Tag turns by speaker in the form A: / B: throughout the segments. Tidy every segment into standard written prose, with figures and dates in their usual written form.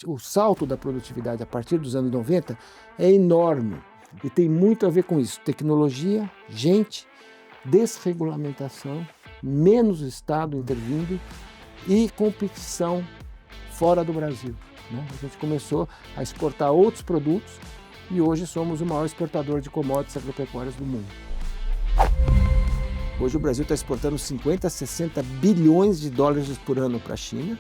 A: O salto da produtividade a partir dos anos 90 é enorme e tem muito a ver com isso. Tecnologia, gente, desregulamentação, menos Estado intervindo e competição fora do Brasil, né? A gente começou a exportar outros produtos e hoje somos o maior exportador de commodities agropecuárias do mundo. Hoje o Brasil está exportando 50 a 60 bilhões de dólares por ano para a China.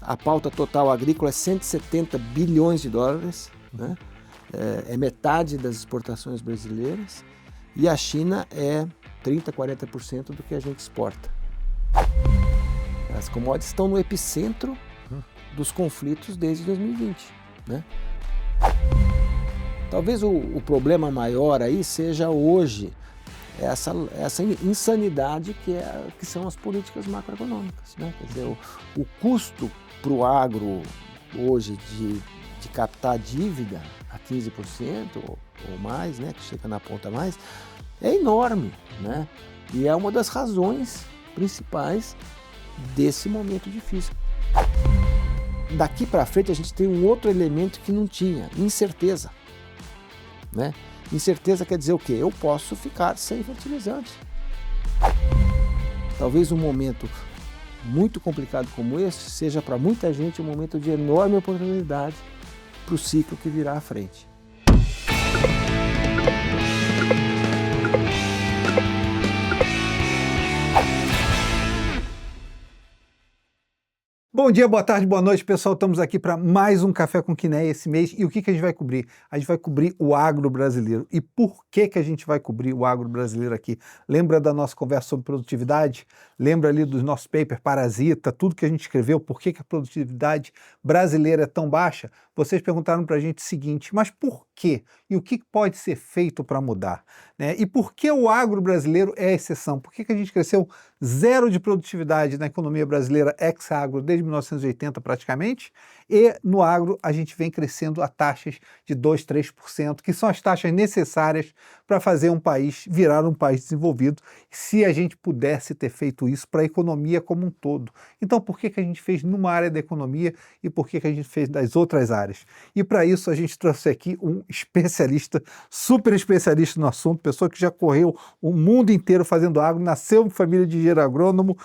A: A pauta total agrícola é 170 bilhões de dólares, né? É metade das exportações brasileiras, e a China é 30, 40% do que a gente exporta. As commodities estão no epicentro dos conflitos desde 2020, né? Talvez o problema maior aí seja hoje essa insanidade que são as políticas macroeconômicas, né? Quer dizer, o custo para o agro hoje de captar dívida a 15% ou mais, né, que chega na ponta mais, é enorme, né? E é uma das razões principais desse momento difícil. Daqui para frente a gente tem um outro elemento que não tinha, incerteza, né? Incerteza quer dizer o quê? Eu posso ficar sem fertilizante. Talvez um momento muito complicado como esse seja para muita gente um momento de enorme oportunidade para o ciclo que virá à frente.
B: Bom dia, boa tarde, boa noite, pessoal. Estamos aqui para mais um Café com Quinéia esse mês. E o que a gente vai cobrir? A gente vai cobrir o agro brasileiro. E por que a gente vai cobrir o agro brasileiro aqui? Lembra da nossa conversa sobre produtividade? Lembra ali dos nossos papers Parasita, tudo que a gente escreveu, por que a produtividade brasileira é tão baixa? Vocês perguntaram para a gente o seguinte, mas por quê? E o que pode ser feito para mudar, né? E por que o agro brasileiro é a exceção? Por que a gente cresceu zero de produtividade na economia brasileira ex-agro desde 1980 praticamente, e no agro a gente vem crescendo a taxas de 2%, 3%, que são as taxas necessárias para fazer um país virar um país desenvolvido, se a gente pudesse ter feito isso para a economia como um todo. Então por que a gente fez numa área da economia e por que a gente fez das outras áreas? E para isso a gente trouxe aqui um especialista, super especialista no assunto, pessoa que já correu o mundo inteiro fazendo agro, nasceu em família de engenheiro agrônomo,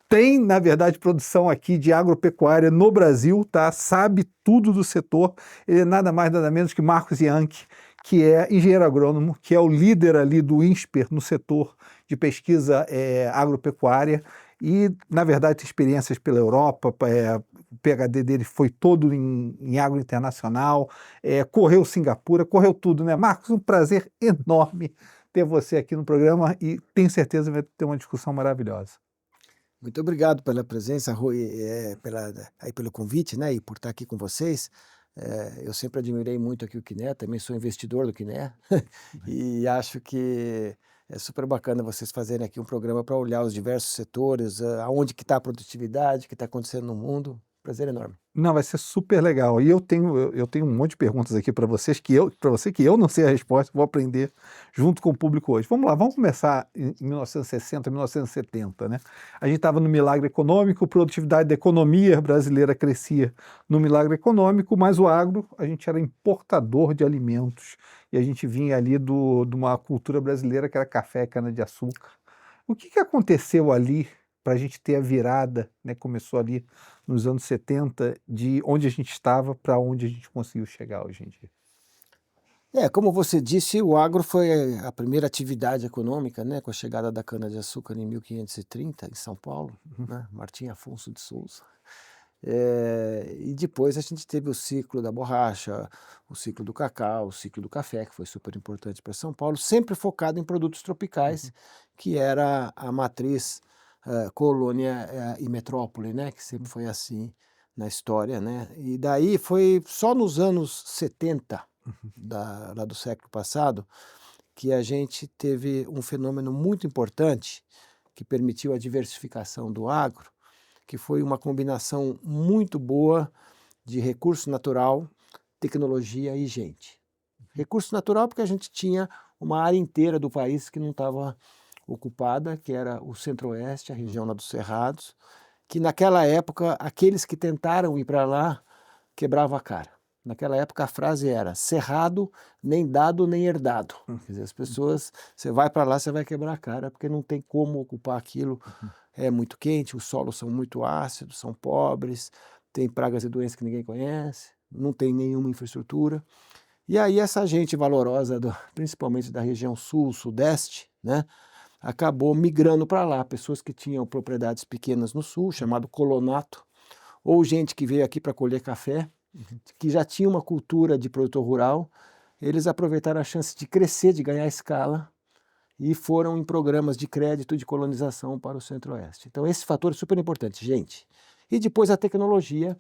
B: tem, na verdade, produção aqui de agropecuária no Brasil, tá? Sabe tudo do setor. Ele é nada mais, nada menos que Marcos Yancchi, que é engenheiro agrônomo, que é o líder ali do INSPER no setor de pesquisa agropecuária e, na verdade, tem experiências pela Europa, o PhD dele foi todo em agro internacional, correu Singapura, correu tudo, né? Marcos, um prazer enorme ter você aqui no programa e tenho certeza que vai ter uma discussão maravilhosa.
A: Muito obrigado pela presença, Rui, pelo convite, né, e por estar aqui com vocês. Eu sempre admirei muito aqui o Quiné, também sou investidor do Quiné, e acho que é super bacana vocês fazerem aqui um programa para olhar os diversos setores, aonde que está a produtividade, o que está acontecendo no mundo. Prazer enorme.
B: Não, vai ser super legal. E eu tenho um monte de perguntas aqui para vocês para você que eu não sei a resposta, vou aprender junto com o público hoje. Vamos lá, vamos começar em 1960, 1970, né? A gente estava no milagre econômico, a produtividade da economia brasileira crescia no milagre econômico, mas o agro, a gente era importador de alimentos e a gente vinha ali de uma cultura brasileira que era café e cana-de-açúcar. O que aconteceu ali para a gente ter a virada, né? Começou ali nos anos 70, de onde a gente estava para onde a gente conseguiu chegar hoje em dia?
A: Como você disse, o agro foi a primeira atividade econômica, né, com a chegada da cana-de-açúcar em 1530, em São Paulo, né, Martim Afonso de Souza. E depois a gente teve o ciclo da borracha, o ciclo do cacau, o ciclo do café, que foi super importante para São Paulo, sempre focado em produtos tropicais, que era a matriz colônia e metrópole, né, que sempre foi assim na história, né? E daí foi só nos anos 70, lá do século passado, que a gente teve um fenômeno muito importante que permitiu a diversificação do agro, que foi uma combinação muito boa de recurso natural, tecnologia e gente. Recurso natural porque a gente tinha uma área inteira do país que não estava ocupada, que era o centro-oeste, a região lá dos Cerrados, que naquela época, aqueles que tentaram ir para lá quebrava a cara. Naquela época a frase era cerrado, nem dado, nem herdado. Quer dizer, as pessoas, você vai para lá, você vai quebrar a cara, porque não tem como ocupar aquilo. É muito quente, os solos são muito ácidos, são pobres, tem pragas e doenças que ninguém conhece, não tem nenhuma infraestrutura. E aí essa gente valorosa, principalmente da região sul, sudeste, né, acabou migrando para lá, pessoas que tinham propriedades pequenas no sul, chamado colonato, ou gente que veio aqui para colher café, que já tinha uma cultura de produtor rural, eles aproveitaram a chance de crescer, de ganhar escala, e foram em programas de crédito e de colonização para o Centro-Oeste. Então esse fator é super importante, gente. E depois a tecnologia,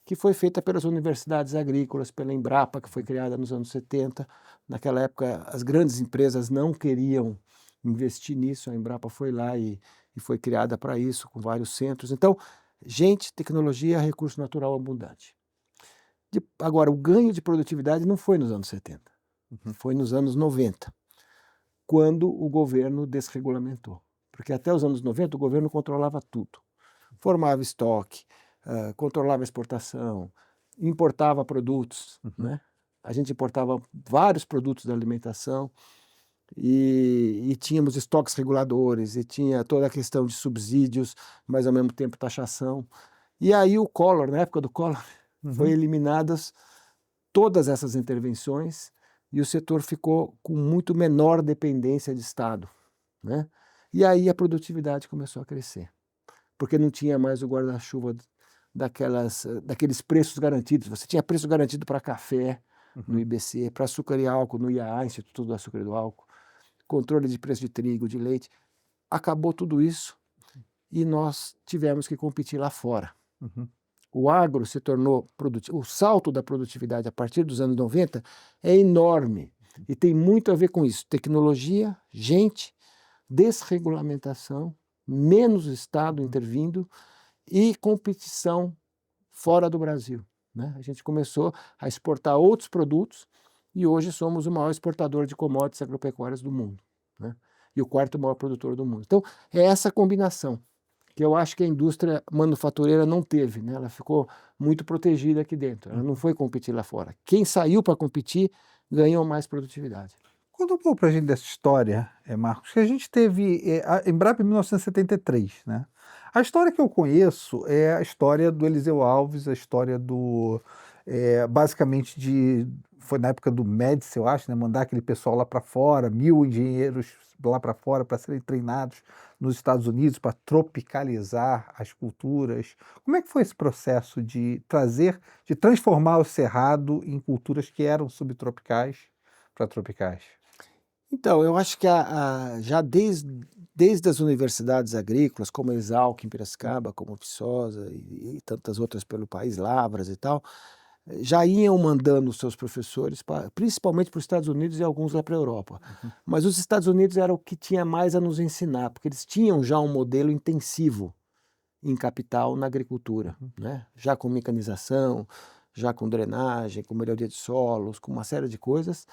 A: que foi feita pelas universidades agrícolas, pela Embrapa, que foi criada nos anos 70. Naquela época, as grandes empresas não queriam investir nisso, a Embrapa foi lá e foi criada para isso, com vários centros. Então, gente, tecnologia, recurso natural abundante. Agora, o ganho de produtividade não foi nos anos 70, foi nos anos 90, quando o governo desregulamentou. Porque até os anos 90 o governo controlava tudo. Formava estoque, controlava a exportação, importava produtos, né? A gente importava vários produtos da alimentação e tínhamos estoques reguladores, e tinha toda a questão de subsídios, mas ao mesmo tempo taxação. E aí o Collor, na época do Collor, foi eliminadas todas essas intervenções e o setor ficou com muito menor dependência de Estado, né? E aí a produtividade começou a crescer, porque não tinha mais o guarda-chuva daqueles preços garantidos. Você tinha preço garantido para café no IBC, para açúcar e álcool no IAA, Instituto do Açúcar e do Álcool, controle de preço de trigo, de leite. Acabou tudo isso e nós tivemos que competir lá fora. O agro se tornou produtivo. O salto da produtividade a partir dos anos 90 é enorme e tem muito a ver com isso. Tecnologia, gente, desregulamentação, menos Estado intervindo e competição fora do Brasil, né? A gente começou a exportar outros produtos e hoje somos o maior exportador de commodities agropecuárias do mundo, né? E o quarto maior produtor do mundo. Então, é essa combinação que eu acho que a indústria manufatureira não teve, né? Ela ficou muito protegida aqui dentro, ela não foi competir lá fora. Quem saiu para competir ganhou mais produtividade.
B: Conta um pouco para a gente dessa história, Marcos, que a gente teve a Embrapa em 1973, né? A história que eu conheço é a história do Eliseu Alves, a história basicamente foi na época do Médici, eu acho, né? Mandar aquele pessoal lá para fora, 1000 engenheiros lá para fora para serem treinados nos Estados Unidos para tropicalizar as culturas. Como é que foi esse processo de transformar o Cerrado em culturas que eram subtropicais para tropicais?
A: Então, eu acho que já desde as universidades agrícolas, como a Exalc em Piracicaba, como a Viçosa e tantas outras pelo país, Lavras e tal, já iam mandando os seus professores, principalmente para os Estados Unidos e alguns lá para a Europa. Mas os Estados Unidos era o que tinha mais a nos ensinar, porque eles tinham já um modelo intensivo em capital na agricultura, né? Já com mecanização, já com drenagem, com melhoria de solos, com uma série de coisas.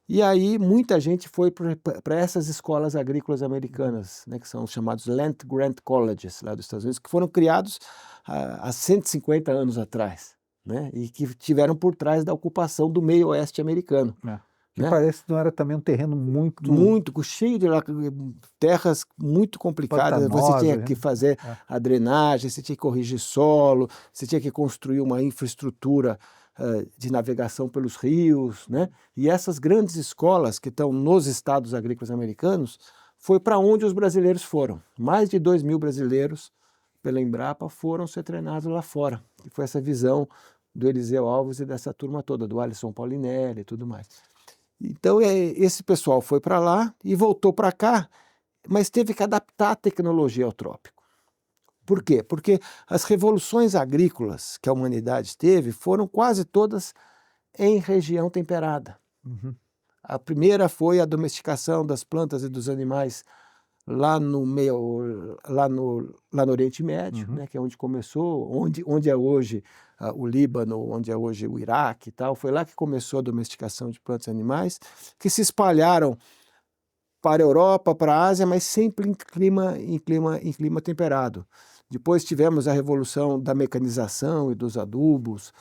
A: E aí muita gente foi para essas escolas agrícolas americanas, né, que são os chamados Land Grant Colleges lá dos Estados Unidos, que foram criados há 150 anos atrás, né, e que tiveram por trás da ocupação do meio oeste americano.
B: Que
A: né?
B: parece que não era também um terreno muito
A: cheio de terras muito complicadas. Você tinha que fazer a drenagem, você tinha que corrigir solo, você tinha que construir uma infraestrutura de navegação pelos rios, né? E essas grandes escolas que estão nos estados agrícolas americanos foi para onde os brasileiros foram. Mais de 2.000 brasileiros pela Embrapa foram ser treinados lá fora. E foi essa visão do Eliseu Alves e dessa turma toda, do Alisson Paulinelli e tudo mais. Então esse pessoal foi para lá e voltou para cá, mas teve que adaptar a tecnologia ao trópico. Por quê? Porque as revoluções agrícolas que a humanidade teve foram quase todas em região temperada. A primeira foi a domesticação das plantas e dos animais lá no Oriente Médio, né, que é onde começou, onde é hoje o Líbano, onde é hoje o Iraque e tal. Foi lá que começou a domesticação de plantas e animais, que se espalharam para a Europa, para a Ásia, mas sempre em clima temperado. Depois tivemos a revolução da mecanização e dos adubos,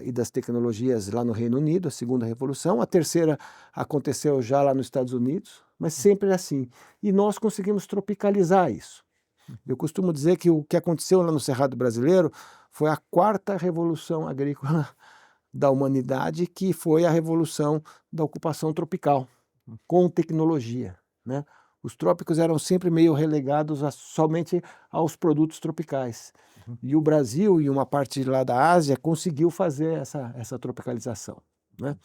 A: e das tecnologias lá no Reino Unido, a segunda revolução. A terceira aconteceu já lá nos Estados Unidos, mas sempre assim. E nós conseguimos tropicalizar isso. Eu costumo dizer que o que aconteceu lá no Cerrado Brasileiro foi a quarta revolução agrícola da humanidade, que foi a revolução da ocupação tropical, com tecnologia, né? Os trópicos eram sempre meio relegados somente aos produtos tropicais. E o Brasil e uma parte lá da Ásia conseguiu fazer essa tropicalização, né?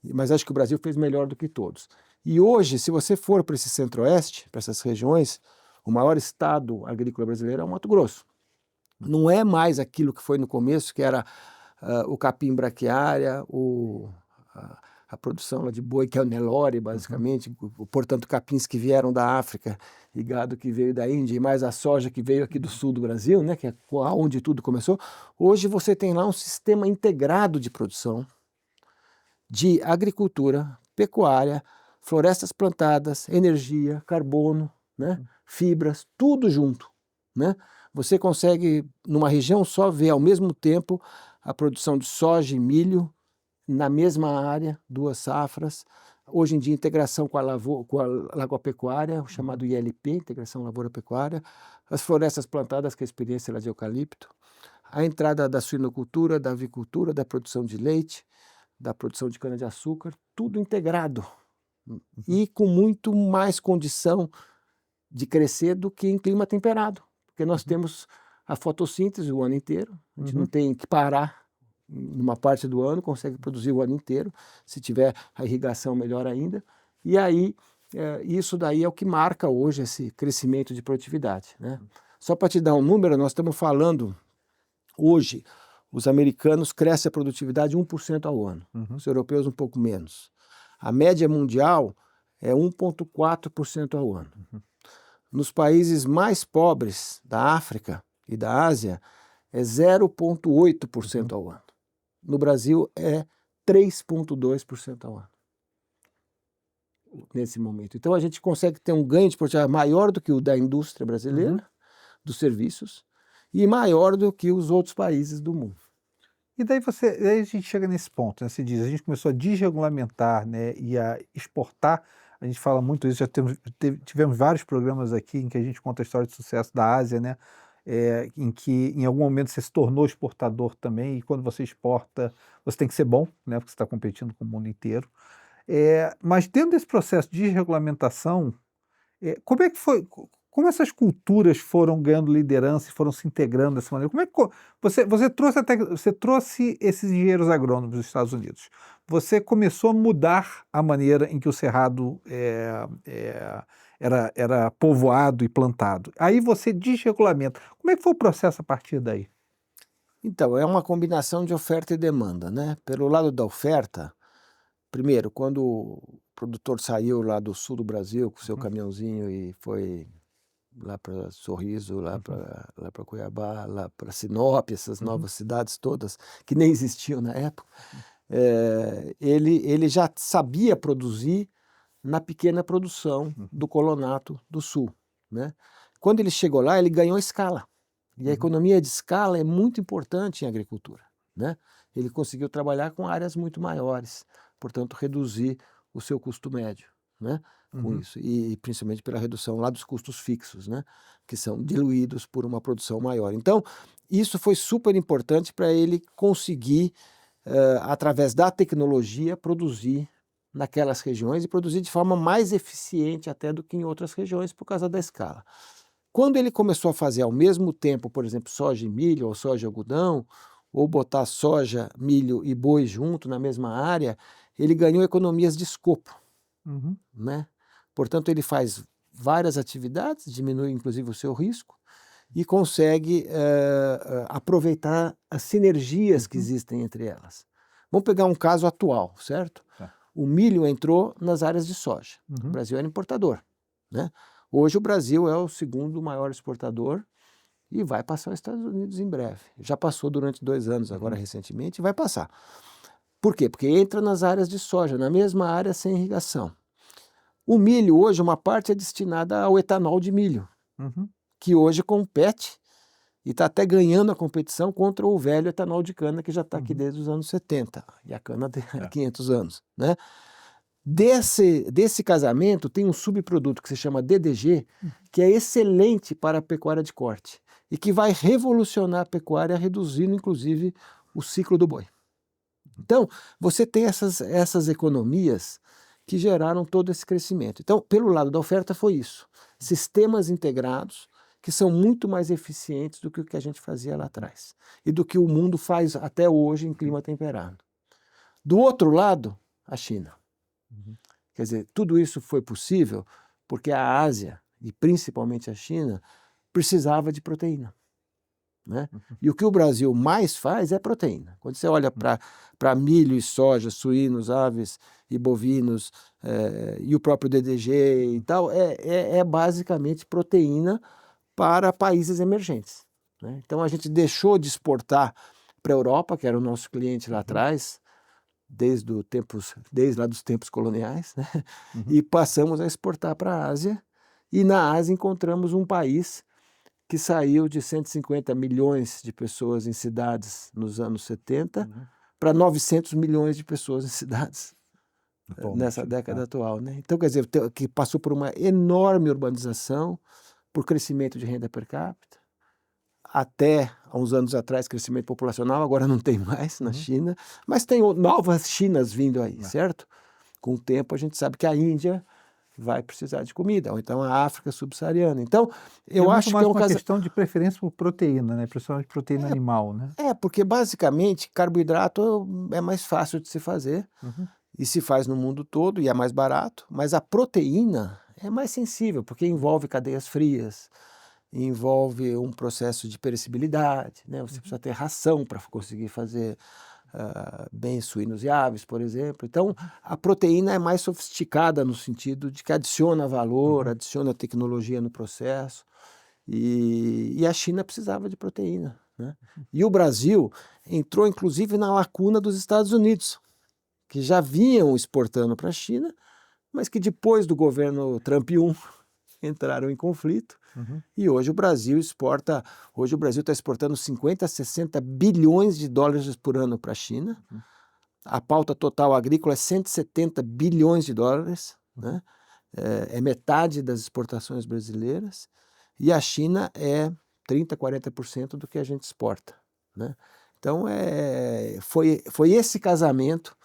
A: Mas acho que o Brasil fez melhor do que todos. E hoje, se você for para esse centro-oeste, para essas regiões, o maior estado agrícola brasileiro é o Mato Grosso. Não é mais aquilo que foi no começo, que era o capim braquiária, a produção lá de boi, que é o Nelore, basicamente, portanto, capins que vieram da África e gado que veio da Índia, e mais a soja que veio aqui do sul do Brasil, né, que é onde tudo começou. Hoje você tem lá um sistema integrado de produção, de agricultura, pecuária, florestas plantadas, energia, carbono, né, fibras, tudo junto, né? Você consegue, numa região só, ver ao mesmo tempo a produção de soja e milho na mesma área, 2 safras. Hoje em dia, integração com a lagopecuária, o chamado ILP, Integração Lavoura-Pecuária, as florestas plantadas, que é a experiência lá de eucalipto, a entrada da suinocultura, da avicultura, da produção de leite, da produção de cana-de-açúcar, tudo integrado e com muito mais condição de crescer do que em clima temperado, porque nós temos a fotossíntese o ano inteiro, a gente não tem que parar numa parte do ano, consegue produzir o ano inteiro, se tiver a irrigação melhor ainda, e aí isso daí é o que marca hoje esse crescimento de produtividade, né? Só para te dar um número, nós estamos falando, hoje, os americanos crescem a produtividade 1% ao ano, os europeus um pouco menos. A média mundial é 1,4% ao ano. Nos países mais pobres da África e da Ásia, é 0,8% ao ano. No Brasil, é 3,2% ao ano, nesse momento. Então, a gente consegue ter um ganho de produtividade maior do que o da indústria brasileira, dos serviços, e maior do que os outros países do mundo.
B: E daí a gente chega nesse ponto, né? Você diz, a gente começou a desregulamentar, né, e a exportar. A gente fala muito isso, tivemos vários programas aqui em que a gente conta a história de sucesso da Ásia, né? Em que em algum momento você se tornou exportador também, e quando você exporta, você tem que ser bom, né? Porque você está competindo com o mundo inteiro. Mas dentro desse processo de desregulamentação, como é que foi? Como essas culturas foram ganhando liderança e foram se integrando dessa maneira? Como é que você trouxe esses engenheiros agrônomos dos Estados Unidos? Você começou a mudar a maneira em que o cerrado era povoado e plantado. Aí você desregulamenta. Como é que foi o processo a partir daí?
A: Então, é uma combinação de oferta e demanda, né? Pelo lado da oferta, primeiro, quando o produtor saiu lá do sul do Brasil com o seu caminhãozinho e foi lá para Sorriso, lá para Cuiabá, lá para Sinop, essas novas cidades todas que nem existiam na época, ele já sabia produzir na pequena produção do colonato do sul, né? Quando ele chegou lá, ele ganhou escala. E a economia de escala é muito importante em agricultura, né? Ele conseguiu trabalhar com áreas muito maiores, portanto, reduzir o seu custo médio, né? Com isso, e principalmente pela redução lá dos custos fixos, né? Que são diluídos por uma produção maior. Então, isso foi super importante para ele conseguir, através da tecnologia, produzir naquelas regiões e produzir de forma mais eficiente até do que em outras regiões por causa da escala. Quando ele começou a fazer ao mesmo tempo, por exemplo, soja e milho ou soja e algodão, ou botar soja, milho e boi junto na mesma área, ele ganhou economias de escopo, né? Portanto, ele faz várias atividades, diminui inclusive o seu risco e consegue aproveitar as sinergias que existem entre elas. Vamos pegar um caso atual, certo? O milho entrou nas áreas de soja. O Brasil era importador, né? Hoje o Brasil é o segundo maior exportador e vai passar os Estados Unidos em breve. Já passou durante 2 anos, agora recentemente, e vai passar. Por quê? Porque entra nas áreas de soja, na mesma área sem irrigação. O milho hoje, uma parte é destinada ao etanol de milho, que hoje compete e está até ganhando a competição contra o velho etanol de cana que já está aqui desde os anos 70, e a cana tem 500 anos, né? Desse casamento tem um subproduto que se chama DDG, que é excelente para a pecuária de corte e que vai revolucionar a pecuária, reduzindo inclusive o ciclo do boi. Então, você tem essas economias que geraram todo esse crescimento. Então, pelo lado da oferta foi isso. Sistemas integrados que são muito mais eficientes do que o que a gente fazia lá atrás e do que o mundo faz até hoje em clima temperado. Do outro lado, a China. Quer dizer, tudo isso foi possível porque a Ásia, e principalmente a China, precisava de proteína, né? E o que o Brasil mais faz é proteína. Quando você olha para milho e soja, suínos, aves e bovinos, e o próprio DDG e tal, é basicamente proteína para países emergentes, né? Então a gente deixou de exportar para a Europa, que era o nosso cliente lá atrás, desde lá dos tempos coloniais, né? E passamos a exportar para a Ásia, e na Ásia encontramos um país que saiu de 150 milhões de pessoas em cidades nos anos 70 para 900 milhões de pessoas em cidades nessa década atual, né? Então, quer dizer, que passou por uma enorme urbanização, por crescimento de renda per capita, até há uns anos atrás crescimento populacional, agora não tem mais na China, mas tem novas Chinas vindo aí, certo? Com o tempo a gente sabe que a Índia vai precisar de comida, ou então a África subsaariana. Então, eu acho que é
B: uma questão de preferência por proteína, né? Principalmente proteína animal, né?
A: Porque basicamente carboidrato é mais fácil de se fazer e se faz no mundo todo e é mais barato, mas a proteína é mais sensível, porque envolve cadeias frias, envolve um processo de perecibilidade, né? Você precisa ter ração para conseguir fazer bem suínos e aves, por exemplo. Então, a proteína é mais sofisticada no sentido de que adiciona valor, adiciona tecnologia no processo, e a China precisava de proteína, né? E o Brasil entrou, inclusive, na lacuna dos Estados Unidos, que já vinham exportando para a China, mas que depois do governo Trump 1 entraram em conflito. E hoje o Brasil está exportando 50 a 60 bilhões de dólares por ano para a China. A pauta total agrícola é 170 bilhões de dólares, né? É metade das exportações brasileiras, e a China é 30, 40% do que a gente exporta, né? Então foi esse casamento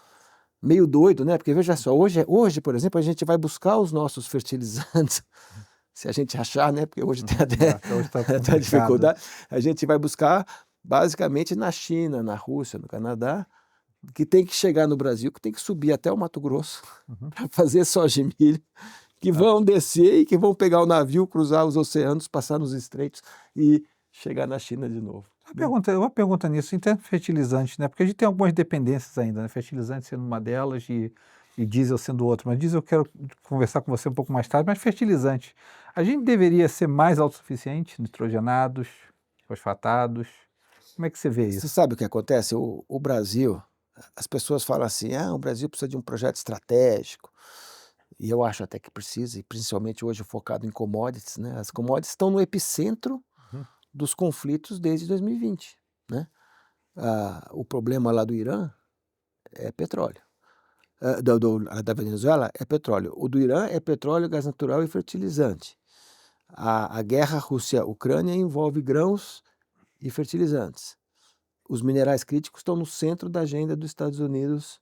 A: meio doido, né? Porque veja só, hoje, por exemplo, a gente vai buscar os nossos fertilizantes, se a gente achar, né? Porque hoje tem até dificuldade, a gente vai buscar basicamente na China, na Rússia, no Canadá, que tem que chegar no Brasil, que tem que subir até o Mato Grosso para fazer soja e milho, que vão descer e que vão pegar o navio, cruzar os oceanos, passar nos estreitos e chegar na China de novo.
B: Uma pergunta nisso, em termos de fertilizantes, né? Porque a gente tem algumas dependências ainda, né? Fertilizante sendo uma delas e diesel sendo outra. Mas diesel eu quero conversar com você um pouco mais tarde, mas fertilizante. A gente deveria ser mais autossuficiente, nitrogenados, fosfatados? Como é que você vê isso?
A: Você sabe o que acontece? O Brasil, as pessoas falam assim, o Brasil precisa de um projeto estratégico, e eu acho até que precisa, e principalmente hoje focado em commodities, né? As commodities estão no epicentro dos conflitos desde 2020, né? O problema lá do Irã é petróleo. Da Venezuela é petróleo. O do Irã é petróleo, gás natural e fertilizante. A guerra Rússia-Ucrânia envolve grãos e fertilizantes. Os minerais críticos estão no centro da agenda dos Estados Unidos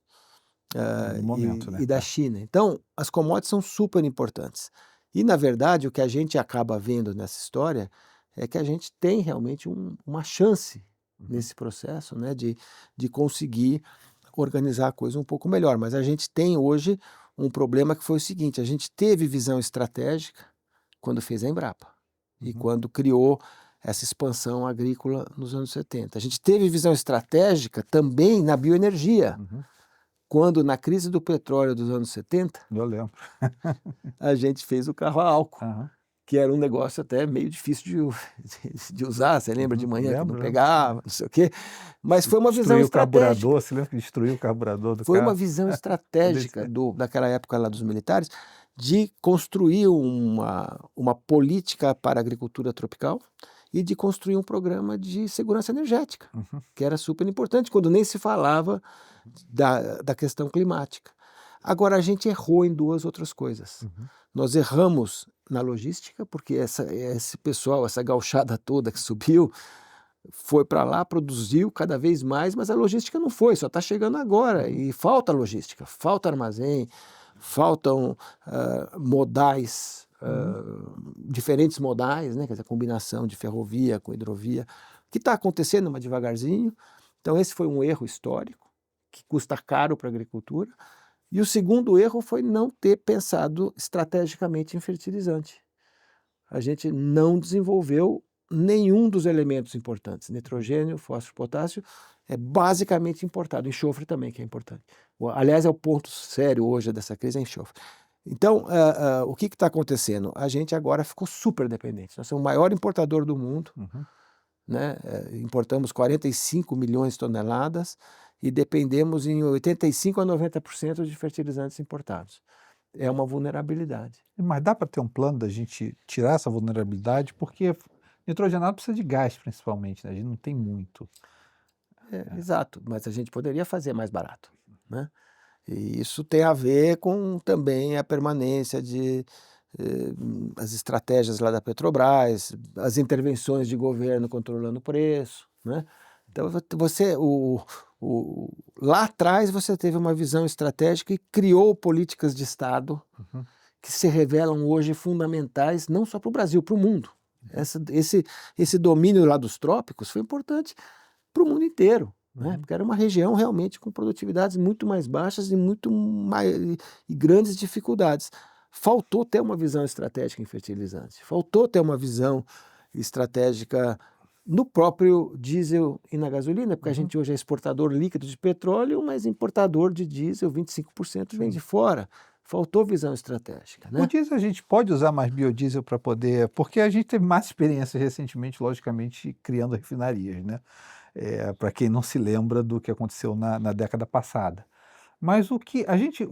A: e da China. Então, as commodities são super importantes. E, na verdade, o que a gente acaba vendo nessa história é que a gente tem realmente uma chance nesse processo, né, de conseguir organizar a coisa um pouco melhor. Mas a gente tem hoje um problema que foi o seguinte: a gente teve visão estratégica quando fez a Embrapa e quando criou essa expansão agrícola nos anos 70. A gente teve visão estratégica também na bioenergia, quando na crise do petróleo dos anos 70,
B: eu lembro,
A: a gente fez o carro a álcool, que era um negócio até meio difícil de usar. Você lembra de manhã que não pegava, não sei o quê. Mas foi uma visão estratégica.
B: Você lembra que destruiu o carburador do carro?
A: Foi uma visão estratégica daquela época lá dos militares, de construir uma política para a agricultura tropical e de construir um programa de segurança energética,
B: Uhum.
A: que era super importante, quando nem se falava da questão climática. Agora, a gente errou em duas outras coisas.
B: Uhum.
A: Nós erramos na logística, porque esse pessoal, essa gauchada toda que subiu, foi para lá, produziu cada vez mais, mas a logística não foi, só está chegando agora. E falta logística, falta armazém, faltam modais, diferentes modais, né? Quer dizer, a combinação de ferrovia com hidrovia, que está acontecendo, mas devagarzinho. Então, esse foi um erro histórico, que custa caro para a agricultura. E o segundo erro foi não ter pensado estrategicamente em fertilizante. A gente não desenvolveu nenhum dos elementos importantes. Nitrogênio, fósforo, potássio é basicamente importado. Enxofre também, que é importante. Aliás, é o ponto sério hoje dessa crise, é enxofre. Então, o que está acontecendo? A gente agora ficou super dependente. Nós somos o maior importador do mundo, né? Importamos 45 milhões de toneladas e dependemos em 85 a 90% de fertilizantes importados. É uma vulnerabilidade.
B: Mas dá para ter um plano da gente tirar essa vulnerabilidade, porque nitrogenado precisa de gás, principalmente, né? A gente não tem muito.
A: Exato, mas a gente poderia fazer mais barato, né? E isso tem a ver com também a permanência de as estratégias lá da Petrobras, as intervenções de governo controlando o preço, né? Então lá atrás você teve uma visão estratégica e criou políticas de Estado que se revelam hoje fundamentais não só para o Brasil, para o mundo. Esse domínio lá dos trópicos foi importante para o mundo inteiro, né? Porque era uma região realmente com produtividades muito mais baixas e grandes dificuldades. Faltou ter uma visão estratégica em fertilizante, faltou ter uma visão estratégica no próprio diesel e na gasolina, porque a gente hoje é exportador líquido de petróleo, mas importador de diesel, 25% vem de fora. Faltou visão estratégica, né?
B: O diesel a gente pode usar mais biodiesel para poder... Porque a gente teve mais experiência recentemente, logicamente, criando refinarias, né? Para quem não se lembra do que aconteceu na década passada. Mas o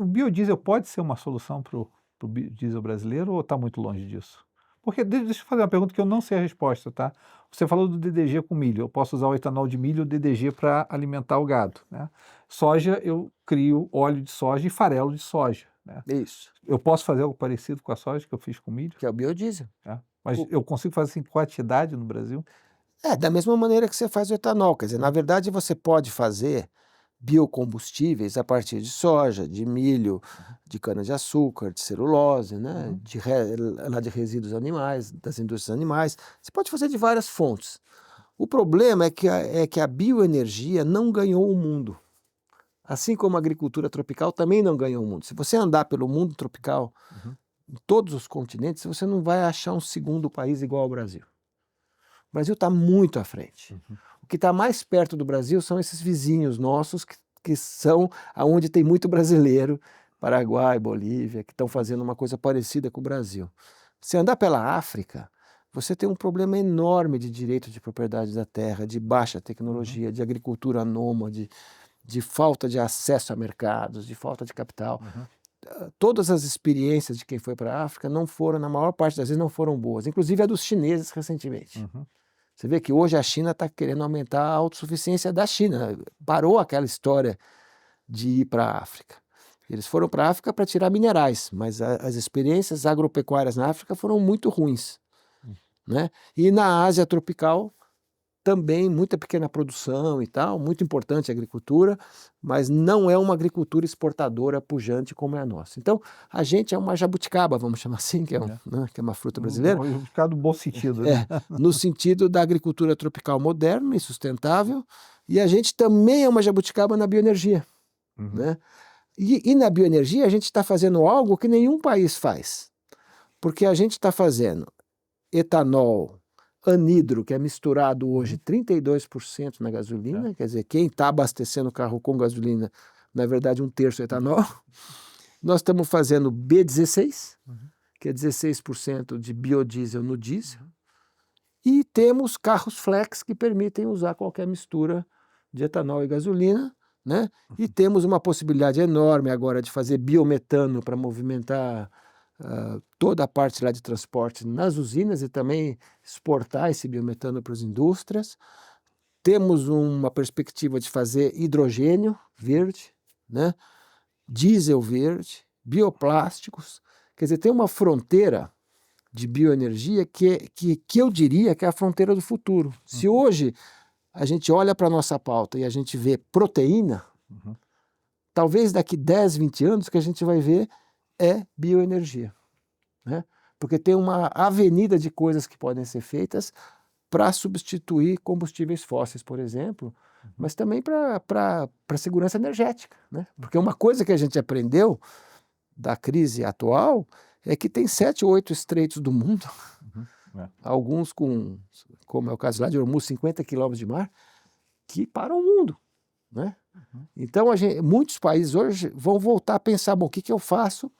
B: biodiesel pode ser uma solução para o biodiesel brasileiro ou está muito longe disso? Porque, deixa eu fazer uma pergunta que eu não sei a resposta, tá? Você falou do DDG com milho, eu posso usar o etanol de milho e o DDG para alimentar o gado, né? Soja, eu crio óleo de soja e farelo de soja, né?
A: Isso.
B: Eu posso fazer algo parecido com a soja que eu fiz com milho?
A: Que é o biodiesel.
B: Mas eu consigo fazer assim quantidade no Brasil?
A: Da mesma maneira que você faz o etanol. Quer dizer, na verdade, você pode fazer biocombustíveis a partir de soja, de milho, de cana-de-açúcar, de celulose, né? Lá de resíduos animais, das indústrias animais. Você pode fazer de várias fontes. O problema é que a bioenergia não ganhou o mundo. Assim como a agricultura tropical também não ganhou o mundo. Se você andar pelo mundo tropical, em todos os continentes, você não vai achar um segundo país igual ao Brasil. O Brasil está muito à frente. O que está mais perto do Brasil são esses vizinhos nossos que são aonde tem muito brasileiro, Paraguai, Bolívia, que estão fazendo uma coisa parecida com o Brasil. Se andar pela África, você tem um problema enorme de direito de propriedade da terra, de baixa tecnologia, de agricultura nômade, de falta de acesso a mercados, de falta de capital. Todas as experiências de quem foi para a África não foram, na maior parte das vezes, não foram boas, inclusive a dos chineses recentemente. Você vê que hoje a China está querendo aumentar a autossuficiência da China. Parou aquela história de ir para a África. Eles foram para a África para tirar minerais, mas as experiências agropecuárias na África foram muito ruins, né? E na Ásia tropical também muita pequena produção e tal, muito importante a agricultura, mas não é uma agricultura exportadora pujante como é a nossa. Então, a gente é uma jabuticaba, vamos chamar assim, que é uma fruta brasileira.
B: Jabuticaba no bom sentido, né?
A: No sentido da agricultura tropical moderna e sustentável, e a gente também é uma jabuticaba na bioenergia, né? E na bioenergia a gente está fazendo algo que nenhum país faz, porque a gente está fazendo etanol, anidro, que é misturado hoje 32% na gasolina, quer dizer, quem está abastecendo o carro com gasolina, na verdade, 1/3 etanol. Nós estamos fazendo B16, que é 16% de biodiesel no diesel, e temos carros flex que permitem usar qualquer mistura de etanol e gasolina, né? E temos uma possibilidade enorme agora de fazer biometano para movimentar toda a parte lá de transporte nas usinas e também exportar esse biometano para as indústrias. Temos uma perspectiva de fazer hidrogênio verde, né? Diesel verde, bioplásticos. Quer dizer, tem uma fronteira de bioenergia que eu diria que é a fronteira do futuro. Se hoje a gente olha para a nossa pauta e a gente vê proteína, talvez daqui 10, 20 anos o que a gente vai ver é bioenergia, né? Porque tem uma avenida de coisas que podem ser feitas para substituir combustíveis fósseis, por exemplo, mas também para segurança energética, né? Porque uma coisa que a gente aprendeu da crise atual é que tem 7 ou 8 estreitos do mundo, alguns como é o caso lá de Hormuz, 50 quilômetros de mar, que param o mundo, né? Então, muitos países hoje vão voltar a pensar, bom, o que eu faço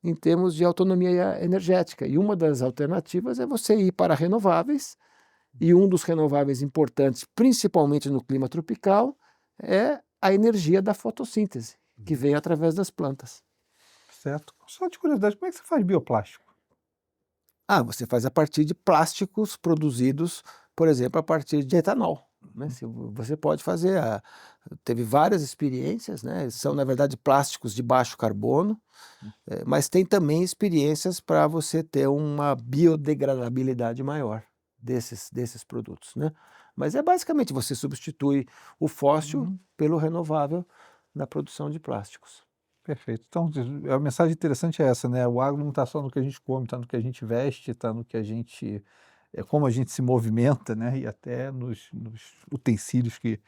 A: em termos de autonomia energética? E uma das alternativas é você ir para renováveis, e um dos renováveis importantes, principalmente no clima tropical, é a energia da fotossíntese, que vem através das plantas.
B: Certo. Só de curiosidade, como é que você faz bioplástico?
A: Você faz a partir de plásticos produzidos, por exemplo, a partir de etanol, né? Você pode fazer, teve várias experiências, né? São, na verdade, plásticos de baixo carbono, mas tem também experiências para você ter uma biodegradabilidade maior desses produtos, né? Mas é basicamente você substitui o fóssil pelo renovável na produção de plásticos.
B: Perfeito. Então, a mensagem interessante é essa, né? O agro não está só no que a gente come, está no que a gente veste, está no que a gente, como a gente se movimenta, né? E até nos utensílios que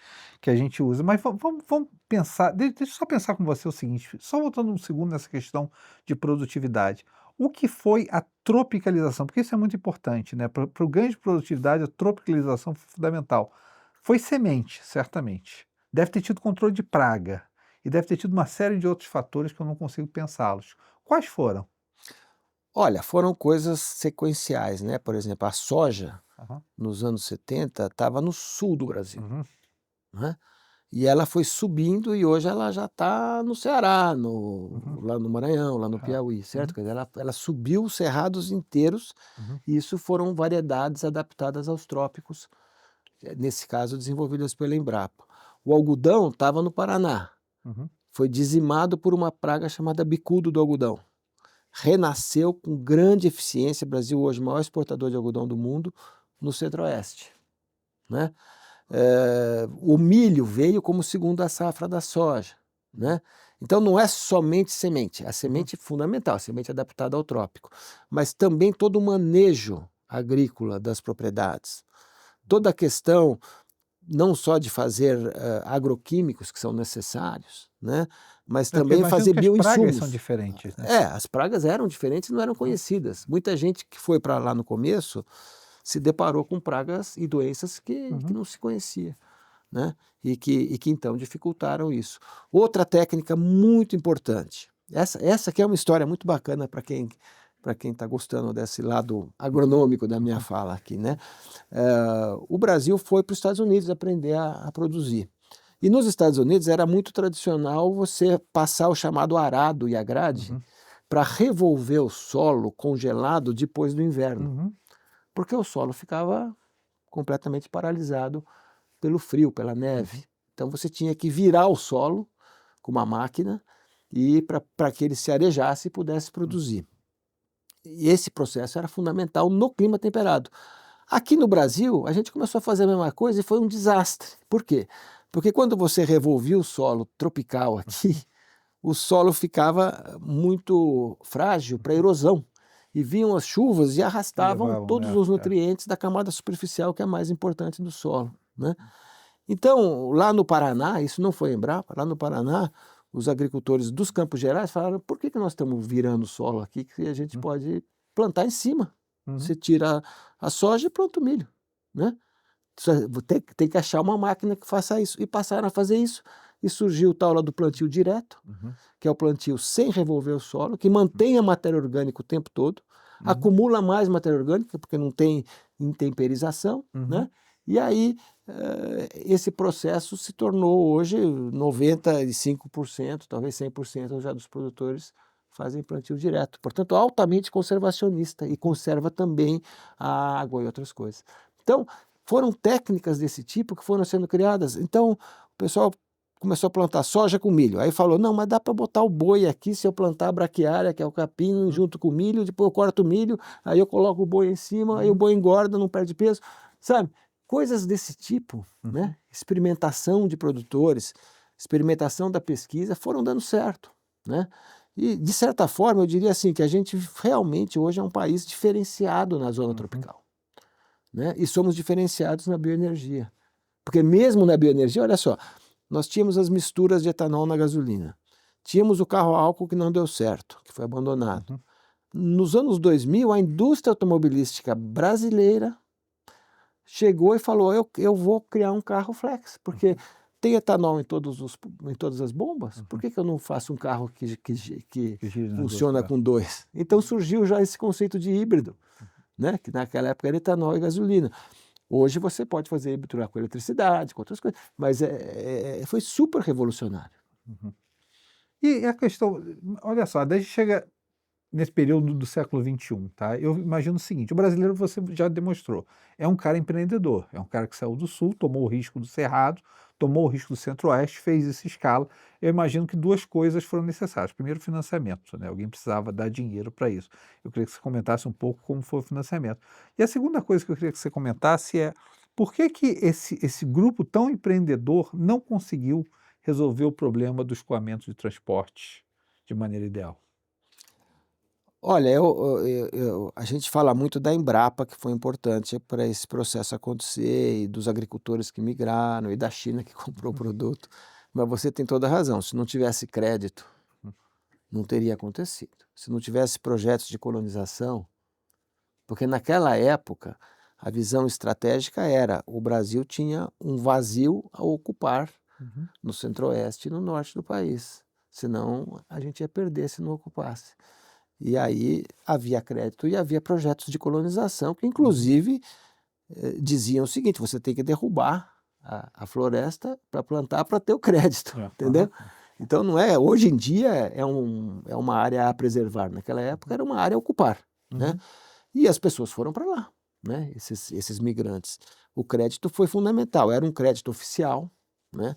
B: a gente usa. Mas vamos pensar, deixa eu só pensar com você o seguinte, só voltando um segundo nessa questão de produtividade. O que foi a tropicalização? Porque isso é muito importante, né? Para o ganho de produtividade, a tropicalização foi fundamental. Foi semente, certamente. Deve ter tido controle de praga. E deve ter tido uma série de outros fatores que eu não consigo pensá-los. Quais foram?
A: Olha, foram coisas sequenciais, né? Por exemplo, a soja, nos anos 70, estava no sul do Brasil, né? E ela foi subindo e hoje ela já está no Ceará, lá no Maranhão, lá no Piauí, certo? Quer dizer, ela subiu os cerrados inteiros e isso foram variedades adaptadas aos trópicos, nesse caso desenvolvidas pela Embrapa. O algodão estava no Paraná. Foi dizimado por uma praga chamada bicudo do algodão. Renasceu com grande eficiência. O Brasil hoje é o maior exportador de algodão do mundo no centro-oeste, né? O milho veio como segunda safra da soja, né? Então não é somente semente, a semente é fundamental, a semente é adaptada ao trópico, mas também todo o manejo agrícola das propriedades, toda a questão não só de fazer agroquímicos que são necessários, né? Mas também fazer bioinsumos.
B: As pragas são diferentes, né?
A: As pragas eram diferentes e não eram conhecidas. Muita gente que foi para lá no começo se deparou com pragas e doenças que não se conhecia, né? E que então dificultaram isso. Outra técnica muito importante, essa aqui é uma história muito bacana para quem está gostando desse lado agronômico da minha fala aqui, né? O Brasil foi para os Estados Unidos aprender a produzir. E nos Estados Unidos era muito tradicional você passar o chamado arado e a grade para revolver o solo congelado depois do inverno. Porque o solo ficava completamente paralisado pelo frio, pela neve. Então você tinha que virar o solo com uma máquina e para que ele se arejasse e pudesse produzir. E esse processo era fundamental no clima temperado. Aqui no Brasil, a gente começou a fazer a mesma coisa e foi um desastre. Por quê? Porque quando você revolvia o solo tropical aqui, o solo ficava muito frágil para erosão. E vinham as chuvas e arrastavam todos os nutrientes da camada superficial, que é a mais importante do solo, né? Então, lá no Paraná, isso não foi Embrapa, lá no Paraná, os agricultores dos Campos Gerais falaram, por que nós estamos virando o solo aqui, que a gente pode plantar em cima? Você tira a soja e planta o milho, né? Tem que achar uma máquina que faça isso. E passaram a fazer isso. E surgiu o tal lá do plantio direto, que é o plantio sem revolver o solo, que mantém a matéria orgânica o tempo todo, acumula mais matéria orgânica, porque não tem intemperização, né? E aí esse processo se tornou hoje 95%, talvez 100% já dos produtores fazem plantio direto, portanto altamente conservacionista e conserva também a água e outras coisas. Então, foram técnicas desse tipo que foram sendo criadas. Então, o pessoal começou a plantar soja com milho. Aí falou, não, mas dá para botar o boi aqui se eu plantar a braquiária, que é o capim, junto com o milho, depois eu corto o milho, aí eu coloco o boi em cima, aí o boi engorda, não perde peso, sabe? Coisas desse tipo, né? Experimentação de produtores, experimentação da pesquisa, foram dando certo, né? E, de certa forma, eu diria assim, que a gente realmente hoje é um país diferenciado na zona tropical, né? E somos diferenciados na bioenergia. Porque mesmo na bioenergia, olha só, nós tínhamos as misturas de etanol na gasolina, tínhamos o carro a álcool que não deu certo, que foi abandonado. Nos anos 2000, a indústria automobilística brasileira chegou e falou, eu vou criar um carro flex, porque tem etanol em todas as bombas, por que eu não faço um carro que funciona com dois? Então surgiu já esse conceito de híbrido, né? Que naquela época era etanol e gasolina. Hoje você pode fazer híbrido com eletricidade, com outras coisas, mas foi super revolucionário.
B: E a questão, olha só, daí chega nesse período do século XXI, tá? Eu imagino o seguinte, o brasileiro, você já demonstrou, é um cara empreendedor, é um cara que saiu do sul, tomou o risco do Cerrado, tomou o risco do Centro-Oeste, fez essa escala. Eu imagino que duas coisas foram necessárias. Primeiro, financiamento, né? Alguém precisava dar dinheiro para isso. Eu queria que você comentasse um pouco como foi o financiamento. E a segunda coisa que eu queria que você comentasse é por que que esse grupo tão empreendedor não conseguiu resolver o problema do escoamento de transporte de maneira ideal?
A: Olha, a gente fala muito da Embrapa, que foi importante para esse processo acontecer, e dos agricultores que migraram, e da China que comprou o produto, mas você tem toda a razão, se não tivesse crédito, não teria acontecido. Se não tivesse projetos de colonização, porque naquela época a visão estratégica era, o Brasil tinha um vazio a ocupar no centro-oeste e no norte do país, senão a gente ia perder se não ocupasse. E aí havia crédito e havia projetos de colonização que, inclusive, diziam o seguinte, você tem que derrubar a floresta para plantar para ter o crédito, entendeu? Então, não é, hoje em dia é uma área a preservar, naquela época era uma área a ocupar, né? E as pessoas foram para lá, né? Esses migrantes. O crédito foi fundamental, era um crédito oficial, né?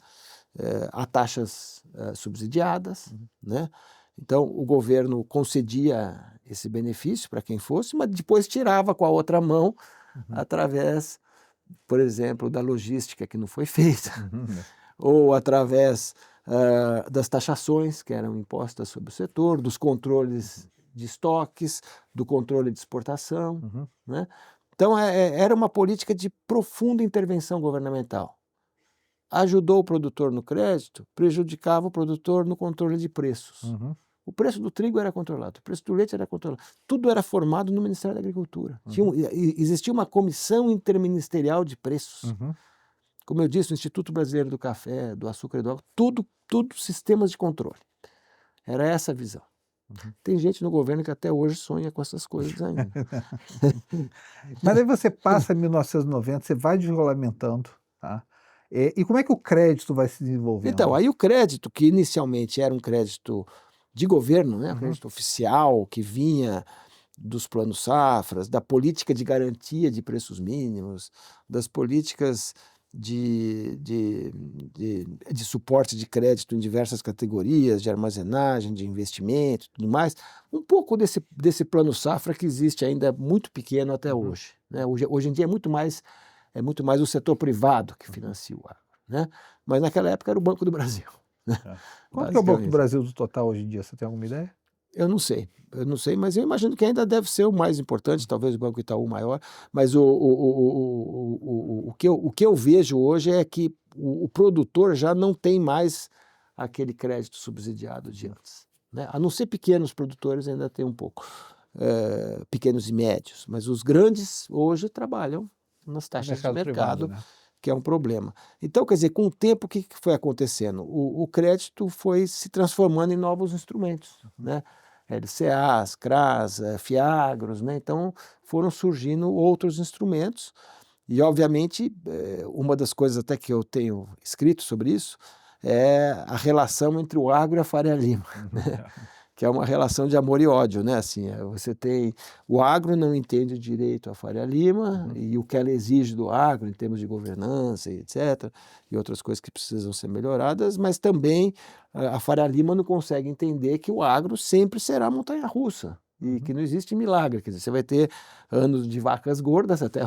A: A taxas subsidiadas, né? Então, o governo concedia esse benefício para quem fosse, mas depois tirava com a outra mão, através, por exemplo, da logística que não foi feita, ou através das taxações que eram impostas sobre o setor, dos controles de estoques, do controle de exportação, né? Então, era uma política de profunda intervenção governamental. Ajudou o produtor no crédito, prejudicava o produtor no controle de preços. O preço do trigo era controlado, o preço do leite era controlado. Tudo era formado no Ministério da Agricultura. Existia uma comissão interministerial de preços. Como eu disse, o Instituto Brasileiro do Café, do Açúcar e do Álcool, tudo sistemas de controle. Era essa a visão. Tem gente no governo que até hoje sonha com essas coisas ainda.
B: Mas aí você passa em 1990, você vai desregulamentando, tá? E como é que o crédito vai se desenvolvendo?
A: Então, aí o crédito, que inicialmente era um crédito de governo, né? Um crédito oficial, que vinha dos planos safras, da política de garantia de preços mínimos, das políticas de suporte de crédito em diversas categorias, de armazenagem, de investimento e tudo mais, um pouco desse plano safra que existe ainda muito pequeno até hoje, né? Hoje em dia é muito mais o setor privado que financia o agro, né? Mas naquela época era o Banco do Brasil, né?
B: Quanto que é o Banco do Brasil do total hoje em dia? Você tem alguma ideia?
A: Eu não sei, mas eu imagino que ainda deve ser o mais importante, talvez o Banco Itaú maior, mas o que eu vejo hoje é que o produtor já não tem mais aquele crédito subsidiado de antes, né? A não ser pequenos produtores ainda tem um pouco, pequenos e médios, mas os grandes hoje trabalham nas taxas de mercado,
B: privado, né?
A: que é um problema. Então, quer dizer, com o tempo, o que foi acontecendo? O crédito foi se transformando em novos instrumentos, né? LCAs, CRAs, FIAGROS, né? Então, foram surgindo outros instrumentos e, obviamente, uma das coisas até que eu tenho escrito sobre isso é a relação entre o agro e a Faria Lima, né? que é uma relação de amor e ódio, né? Assim, você tem o agro não entende direito a Faria Lima e o que ela exige do agro em termos de governança e etc, e outras coisas que precisam ser melhoradas, mas também a Faria Lima não consegue entender que o agro sempre será montanha-russa e que não existe milagre, quer dizer, você vai ter anos de vacas gordas, até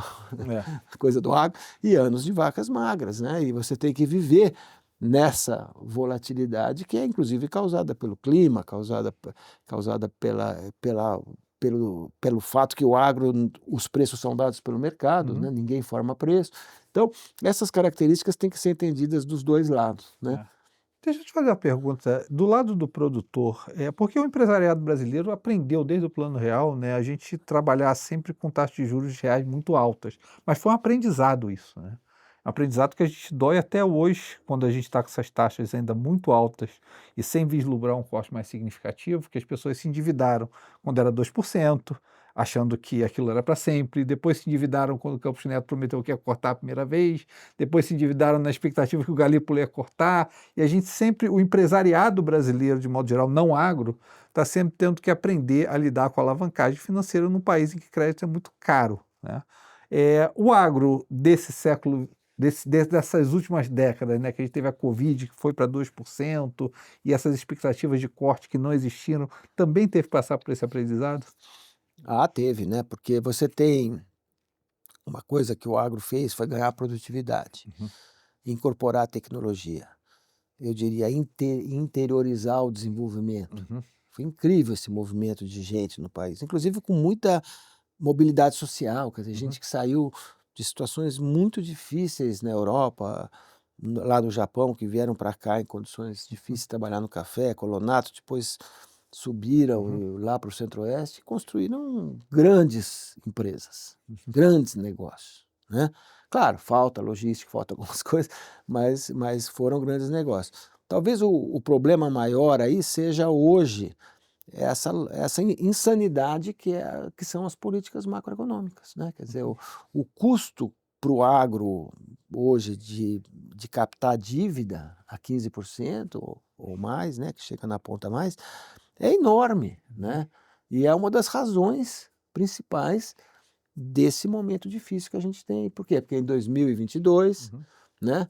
A: coisa do agro, e anos de vacas magras, né? E você tem que viver nessa volatilidade que é inclusive causada pelo clima, causada pelo fato que o agro, os preços são dados pelo mercado, né? Ninguém forma preço. Então, essas características têm que ser entendidas dos dois lados, né?
B: Deixa eu te fazer uma pergunta. Do lado do produtor, porque o empresariado brasileiro aprendeu desde o Plano Real, né, a gente trabalhar sempre com taxas de juros reais muito altas. Mas foi um aprendizado isso, né? Um aprendizado que a gente dói até hoje, quando a gente está com essas taxas ainda muito altas e sem vislumbrar um corte mais significativo, que as pessoas se endividaram quando era 2%, achando que aquilo era para sempre, depois se endividaram quando o Campos Neto prometeu que ia cortar a primeira vez, depois se endividaram na expectativa que o Galípolo ia cortar, e a gente sempre, o empresariado brasileiro, de modo geral, não agro, está sempre tendo que aprender a lidar com a alavancagem financeira num país em que crédito é muito caro, né? O agro desse século, dessas últimas décadas, né, que a gente teve a Covid, que foi para 2%, e essas expectativas de corte que não existiram, também teve que passar por esse aprendizado?
A: Ah, teve, né? Porque você tem uma coisa que o agro fez foi ganhar produtividade, incorporar tecnologia. Eu diria interiorizar o desenvolvimento. Foi incrível esse movimento de gente no país, inclusive com muita mobilidade social, quer dizer, gente que saiu de situações muito difíceis na Europa, lá no Japão, que vieram para cá em condições difíceis de trabalhar no café, colonato, depois subiram lá para o Centro-Oeste e construíram grandes empresas, grandes negócios, né? Claro, falta logística, falta algumas coisas, mas foram grandes negócios. Talvez o problema maior aí seja hoje essa insanidade que são as políticas macroeconômicas, né? Quer dizer, o custo para o agro hoje de captar dívida a 15% ou mais, né? Que chega na ponta mais, é enorme, né? E é uma das razões principais desse momento difícil que a gente tem. Por quê? Porque em 2022, né,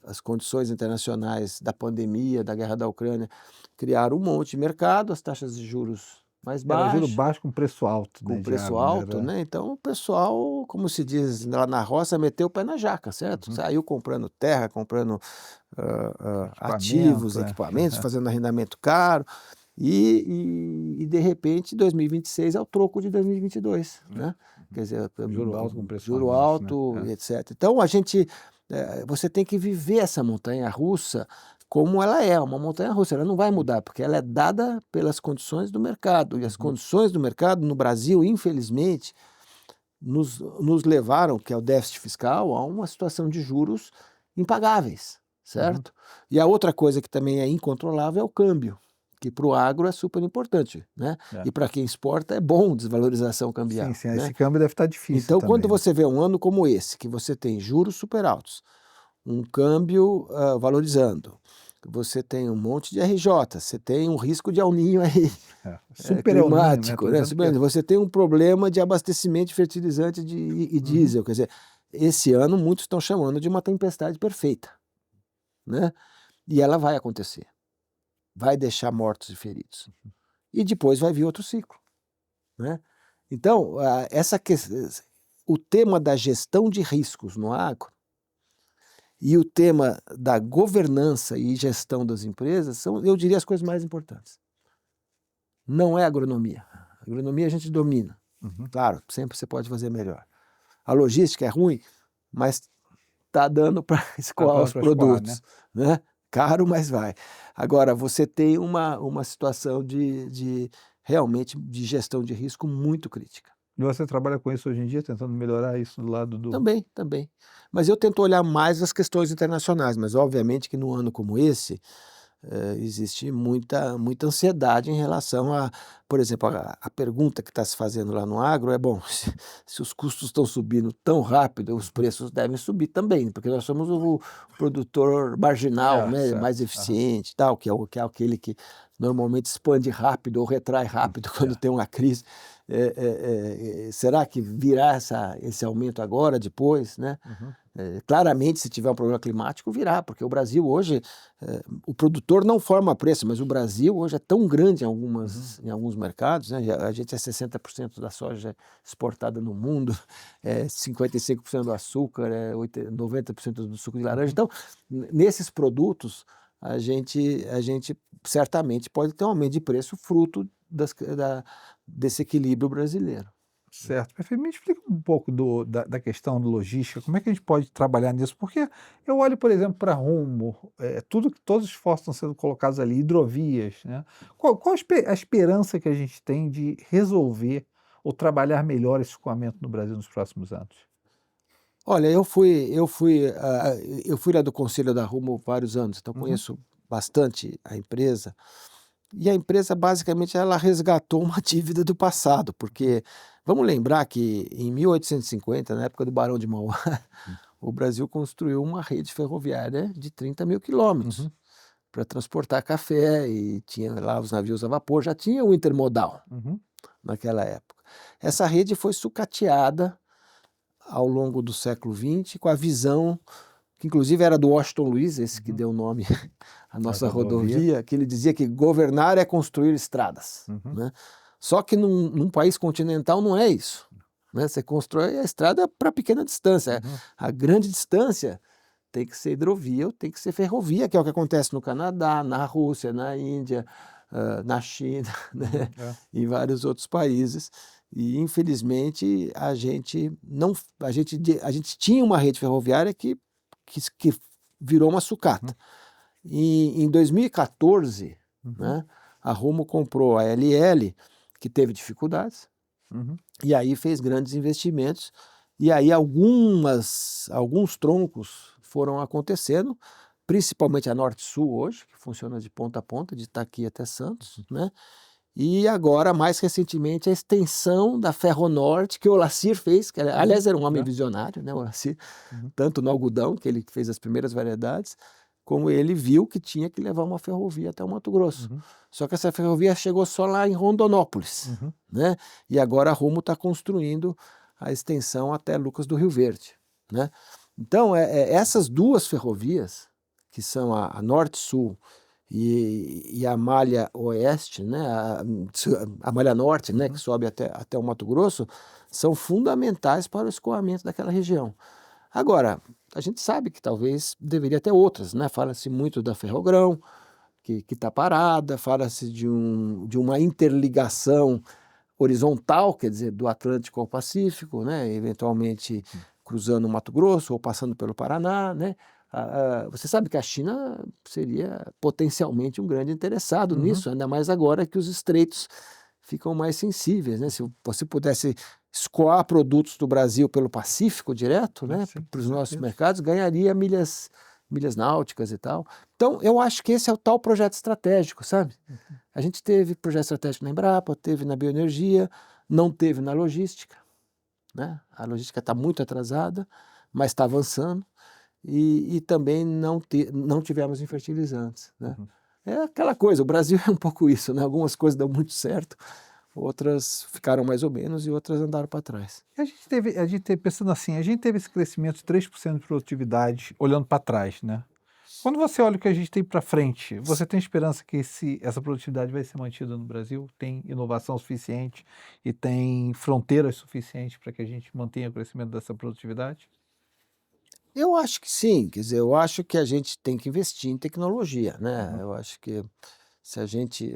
A: as condições internacionais da pandemia, da guerra da Ucrânia, criaram um monte de mercado, as taxas de juros mais
B: Era juro
A: baixas,
B: baixo com preço alto,
A: com
B: né, de
A: preço
B: agro,
A: alto, né? Então o pessoal, como se diz lá na roça, meteu o pé na jaca, certo? Saiu comprando terra, comprando ativos,
B: equipamento,
A: equipamentos, fazendo arrendamento caro. E de repente, 2026 é o troco de 2022, né? Quer dizer,
B: Juro alto com preço
A: juro
B: mais baixo,
A: alto,
B: né?
A: etc. Então, você tem que viver essa montanha-russa como ela é, uma montanha-russa. Ela não vai mudar, porque ela é dada pelas condições do mercado. E as condições do mercado no Brasil, infelizmente, nos levaram, que é o déficit fiscal, a uma situação de juros impagáveis, certo? E a outra coisa que também é incontrolável é o câmbio, que para o agro é super importante, né? E para quem exporta é bom desvalorização cambial.
B: Sim,
A: né?
B: esse câmbio deve estar difícil
A: Então,
B: também,
A: quando
B: né?
A: você vê um ano como esse, que você tem juros super altos, um câmbio valorizando, você tem um monte de RJ, você tem um risco de El Niño aí,
B: Super El Niño, né?
A: climático,
B: Tô
A: né?
B: dizendo que
A: Você tem um problema de abastecimento de fertilizante e diesel, quer dizer, esse ano muitos estão chamando de uma tempestade perfeita, né? E ela vai acontecer, vai deixar mortos e feridos, e depois vai vir outro ciclo, né? Então, o tema da gestão de riscos no agro e o tema da governança e gestão das empresas são, eu diria, as coisas mais importantes. Não é agronomia. A agronomia a gente domina. Claro, sempre você pode fazer melhor. A logística é ruim, mas está dando para escoar os produtos, né? Caro, mas vai. Agora, você tem uma situação realmente de gestão de risco muito crítica.
B: E você trabalha com isso hoje em dia, tentando melhorar isso do lado do...
A: Também. Mas eu tento olhar mais as questões internacionais, mas obviamente que num ano como esse, existe muita ansiedade em relação a, por exemplo, a pergunta que está se fazendo lá no agro é, bom, se os custos estão subindo tão rápido, os preços devem subir também, porque nós somos o produtor marginal, né,
B: Certo.
A: mais eficiente, tal, que é aquele que normalmente expande rápido ou retrai rápido quando tem uma crise. Será que virá esse aumento agora, depois, né?
B: Uhum.
A: Claramente, se tiver um problema climático, virá, porque o Brasil hoje, o produtor não forma preço, mas o Brasil hoje é tão grande em alguns mercados, né? A gente é 60% da soja exportada no mundo, 55% do açúcar, 90% do suco de laranja. Então, nesses produtos, a gente certamente pode ter um aumento de preço fruto desse equilíbrio brasileiro.
B: Certo. Perfeito. Me explica um pouco da questão de logística, como é que a gente pode trabalhar nisso? Porque eu olho, por exemplo, para Rumo, todos os esforços estão sendo colocados ali, hidrovias, né? Qual a esperança que a gente tem de resolver ou trabalhar melhor esse escoamento no Brasil nos próximos anos?
A: Olha, eu fui lá do conselho da Rumo vários anos, então
B: Uhum.
A: conheço bastante a empresa. E a empresa, basicamente, ela resgatou uma dívida do passado, porque vamos lembrar que em 1850, na época do Barão de Mauá, o Brasil construiu uma rede ferroviária de 30 mil quilômetros
B: Uhum.
A: para transportar café, e tinha lá os navios a vapor, já tinha o intermodal
B: Uhum.
A: naquela época. Essa rede foi sucateada ao longo do século XX com a visão, que inclusive era do Washington Luiz, esse que
B: Uhum.
A: deu o nome à
B: A
A: nossa
B: rodovia.
A: rodovia, que ele dizia que governar é construir estradas,
B: Uhum.
A: né? Só que num país continental não é isso, né? Você constrói a estrada para pequena distância.
B: Uhum.
A: A grande distância tem que ser hidrovia ou tem que ser ferrovia, que é o que acontece no Canadá, na Rússia, na Índia, na China, né?
B: É.
A: Em vários outros países. E infelizmente a gente tinha uma rede ferroviária que virou uma sucata. Em 2014,
B: Uhum.
A: né, a Rumo comprou a LL, que teve dificuldades,
B: Uhum.
A: e aí fez grandes investimentos, e aí alguns troncos foram acontecendo, principalmente a Norte-Sul hoje, que funciona de ponta a ponta, de Itaqui até Santos, né? E agora, mais recentemente, a extensão da Ferronorte, que o Olacir fez, que
B: Uhum.
A: aliás era um homem
B: É.
A: visionário, né, o Olacir,
B: Uhum.
A: tanto no algodão, que ele fez as primeiras variedades, como ele viu que tinha que levar uma ferrovia até o Mato Grosso.
B: Uhum.
A: Só que essa ferrovia chegou só lá em Rondonópolis,
B: Uhum.
A: né? E agora a Rumo está construindo a extensão até Lucas do Rio Verde, né? Então, essas duas ferrovias, que são a Norte-Sul e a Malha Oeste, né? A Malha Norte, né? Que
B: Uhum.
A: sobe até o Mato Grosso, são fundamentais para o escoamento daquela região. Agora, a gente sabe que talvez deveria ter outras, né? Fala-se muito da Ferrogrão, que está parada, fala-se de uma interligação horizontal, quer dizer, do Atlântico ao Pacífico, né? Eventualmente cruzando o Mato Grosso ou passando pelo Paraná, né? Você sabe que a China seria potencialmente um grande interessado
B: Uhum.
A: nisso, ainda mais agora que os estreitos ficam mais sensíveis, né? Se você pudesse escoar produtos do Brasil pelo Pacífico direto, né,
B: Sim,
A: para
B: com
A: os nossos
B: certeza.
A: mercados, ganharia milhas náuticas e tal. Então, eu acho que esse é o tal projeto estratégico, sabe?
B: Uhum.
A: A gente teve projeto estratégico na Embrapa, teve na bioenergia, não teve na logística, né? A logística está muito atrasada, mas está avançando. E também não tivemos em fertilizantes, né?
B: Uhum.
A: É aquela coisa, o Brasil é um pouco isso, né? Algumas coisas dão muito certo, outras ficaram mais ou menos e outras andaram para trás.
B: E a gente teve, pensando assim, a gente teve esse crescimento de 3% de produtividade olhando para trás, né? Quando você olha o que a gente tem para frente, você tem esperança que essa produtividade vai ser mantida no Brasil? Tem inovação suficiente e tem fronteiras suficientes para que a gente mantenha o crescimento dessa produtividade?
A: Eu acho que sim, quer dizer, eu acho que a gente tem que investir em tecnologia, né?
B: Uhum.
A: Eu acho que se a gente,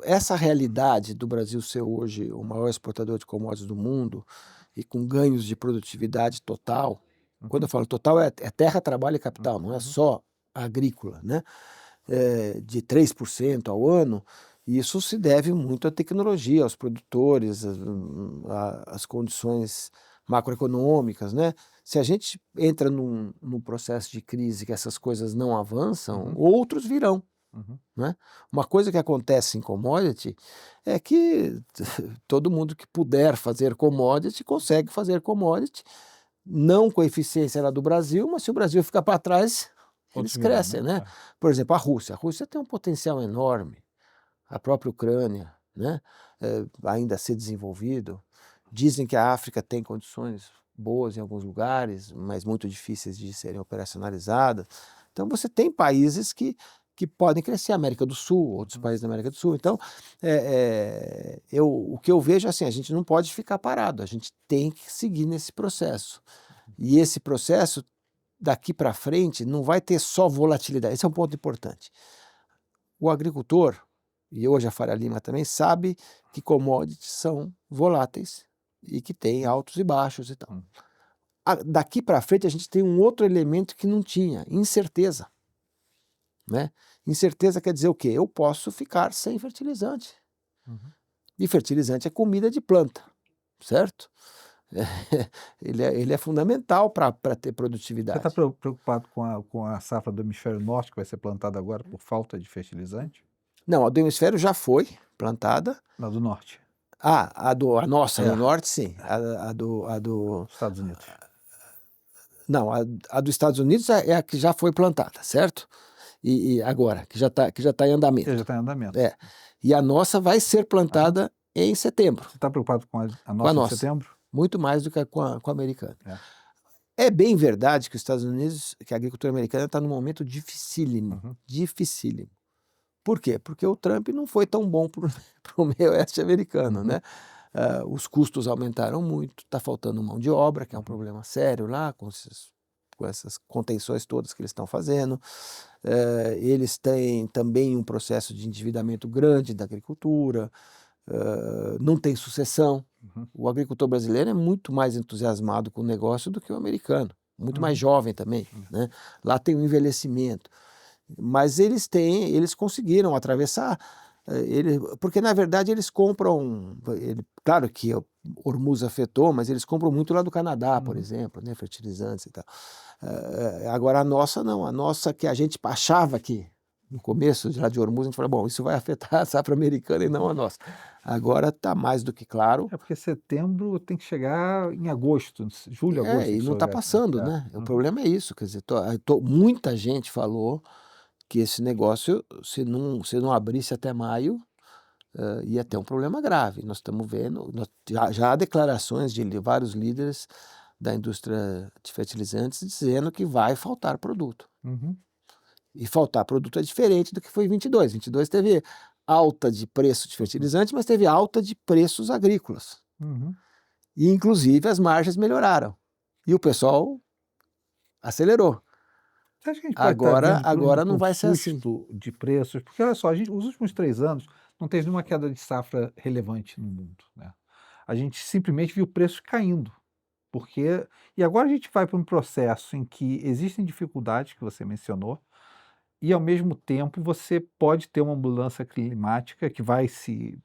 A: essa realidade do Brasil ser hoje o maior exportador de commodities do mundo e com ganhos de produtividade total, quando eu
B: Uhum.
A: falo total é terra, trabalho e capital, não é
B: Uhum.
A: só agrícola, né? De 3% ao ano, e isso se deve muito à tecnologia, aos produtores, às condições macroeconômicas, né? Se a gente entra num processo de crise que essas coisas não avançam,
B: Uhum.
A: outros virão, né? Uma coisa que acontece em commodity é que todo mundo que puder fazer commodity consegue fazer commodity, não com a eficiência lá do Brasil, mas se o Brasil ficar para trás, eles
B: Outros virão,
A: crescem,
B: né?
A: né? Por exemplo, a Rússia. A Rússia tem um potencial enorme, a própria Ucrânia, né? Ainda a ser desenvolvido. Dizem que a África tem condições boas em alguns lugares, mas muito difíceis de serem operacionalizadas. Então você tem países que podem crescer, a América do Sul, outros países da América do Sul. Então, o que eu vejo é assim, a gente não pode ficar parado, a gente tem que seguir nesse processo. E esse processo, daqui para frente, não vai ter só volatilidade. Esse é um ponto importante. O agricultor, e hoje a Faria Lima também, sabe que commodities são voláteis e que tem altos e baixos e tal. Daqui para frente a gente tem um outro elemento que não tinha, incerteza. Né? Incerteza quer dizer o quê? Eu posso ficar sem fertilizante. E fertilizante é comida de planta, certo? Ele é fundamental para ter
B: Você
A: produtividade.
B: está preocupado com a safra do hemisfério norte que vai ser plantada agora por falta de fertilizante?
A: Não, a do hemisfério já foi plantada.
B: Não, do norte.
A: A nossa, no norte, sim.
B: Estados Unidos.
A: Não, a dos Estados Unidos é a que já foi plantada, certo? E agora, que já tá em andamento.
B: Já está em andamento.
A: E a nossa vai ser plantada em setembro.
B: Você está preocupado com a
A: Com a
B: nossa
A: nossa.
B: em setembro?
A: Muito mais do que com a americana. É bem verdade que os Estados Unidos, que a agricultura americana está num momento dificílimo. Dificílimo. Por quê? Porque o Trump não foi tão bom para o meio oeste americano, né? Os custos aumentaram muito, está faltando mão de obra, que é um problema sério lá, com essas contenções todas que eles estão fazendo. Eles têm também um processo de endividamento grande da agricultura, não tem sucessão. O agricultor brasileiro é muito mais entusiasmado com o negócio do que o americano, muito mais jovem também, né? Lá tem um envelhecimento. Mas eles conseguiram atravessar, porque na verdade eles compram, claro que Hormuz afetou, mas eles compram muito lá do Canadá, por exemplo, né, fertilizantes e tal. Agora a nossa não, a nossa que a gente achava que no começo já de Hormuz a gente falou, bom, isso vai afetar a safra americana e não a nossa. Agora está mais do que claro.
B: É porque setembro tem que chegar em agosto, julho, agosto.
A: E não está passando, né? O problema é isso, quer dizer, muita gente falou que esse negócio, se não abrisse até maio, ia ter um problema grave. Nós estamos vendo, já há declarações de vários líderes da indústria de fertilizantes dizendo que vai faltar produto. E faltar produto é diferente do que foi em 22. 22 teve alta de preço de fertilizante, mas teve alta de preços agrícolas. E inclusive as margens melhoraram. E o pessoal acelerou.
B: Você acha que a gente pode
A: agora não vai ser assim.
B: De preços? Porque olha só, os últimos 3 anos não teve nenhuma queda de safra relevante no mundo, né? A gente simplesmente viu preços caindo. E agora a gente vai para um processo em que existem dificuldades que você mencionou, e ao mesmo tempo você pode ter uma mudança climática que vai se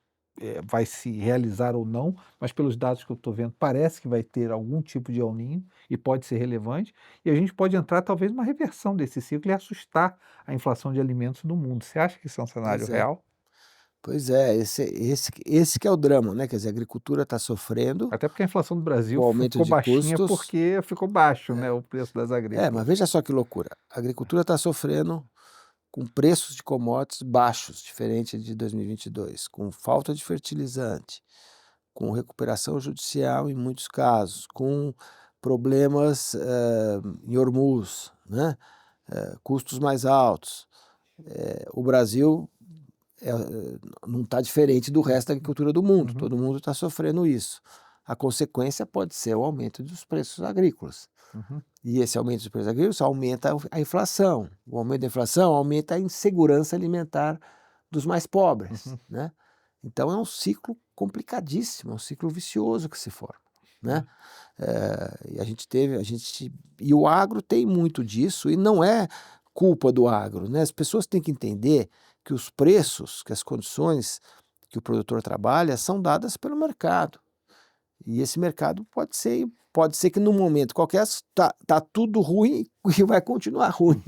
B: realizar ou não, mas pelos dados que eu estou vendo, parece que vai ter algum tipo de El Niño e pode ser relevante, e a gente pode entrar talvez numa reversão desse ciclo e assustar a inflação de alimentos no mundo. Você acha que isso é um cenário real?
A: Pois é, esse que é o drama, né? Quer dizer, a agricultura está sofrendo.
B: Até porque a inflação do Brasil
A: com aumento
B: ficou
A: de
B: baixinha
A: custos.
B: porque ficou baixo, né, o preço das agrícolas.
A: Mas veja só que loucura. A agricultura está sofrendo com preços de commodities baixos, diferente de 2022, com falta de fertilizante, com recuperação judicial em muitos casos, com problemas em Hormuz, né? Custos mais altos. O Brasil não está diferente do resto da agricultura do mundo, todo mundo está sofrendo isso. A consequência pode ser o aumento dos preços agrícolas. E esse aumento dos preços agrícolas aumenta a inflação. O aumento da inflação aumenta a insegurança alimentar dos mais pobres, né? Então é um ciclo complicadíssimo, é um ciclo vicioso que se forma, né? E o agro tem muito disso, e não é culpa do agro, né? As pessoas têm que entender que os preços, que as condições que o produtor trabalha são dadas pelo mercado. E esse mercado pode ser que num momento qualquer tá tudo ruim e vai continuar ruim,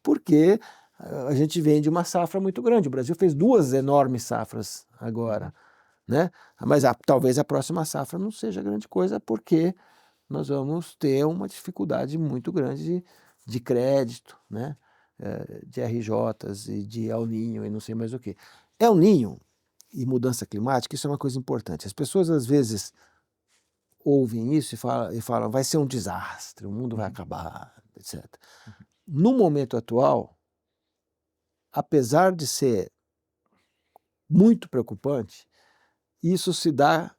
A: porque a gente vem de uma safra muito grande. O Brasil fez 2 enormes safras agora, né? Mas talvez a próxima safra não seja grande coisa, porque nós vamos ter uma dificuldade muito grande de crédito, né? De RJs e de El Niño e não sei mais o que. El Niño e mudança climática, isso é uma coisa importante. As pessoas às vezes ouvem isso e falam, vai ser um desastre, o mundo vai acabar, etc. No momento atual, apesar de ser muito preocupante, isso se dá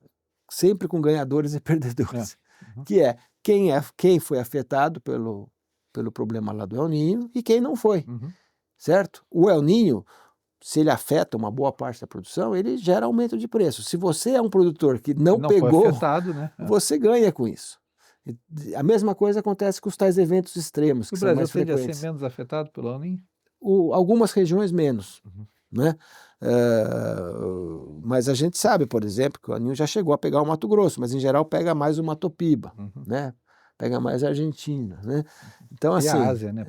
A: sempre com ganhadores e perdedores, que é quem foi afetado pelo problema lá do El Niño e quem não foi, certo? O El Niño, se ele afeta uma boa parte da produção, ele gera aumento de preço. Se você é um produtor que não pegou,
B: foi afetado, né?
A: Você ganha com isso. A mesma coisa acontece com os tais eventos extremos, que
B: O
A: são
B: Brasil
A: mais
B: tende a
A: frequentes.
B: ser menos afetado pelo El Niño?
A: Algumas regiões menos, né? Mas a gente sabe, por exemplo, que o El Niño já chegou a pegar o Mato Grosso, mas em geral pega mais o Mato Piba, né? Pega mais a Argentina, né? Então,
B: E
A: assim,
B: a Ásia, né?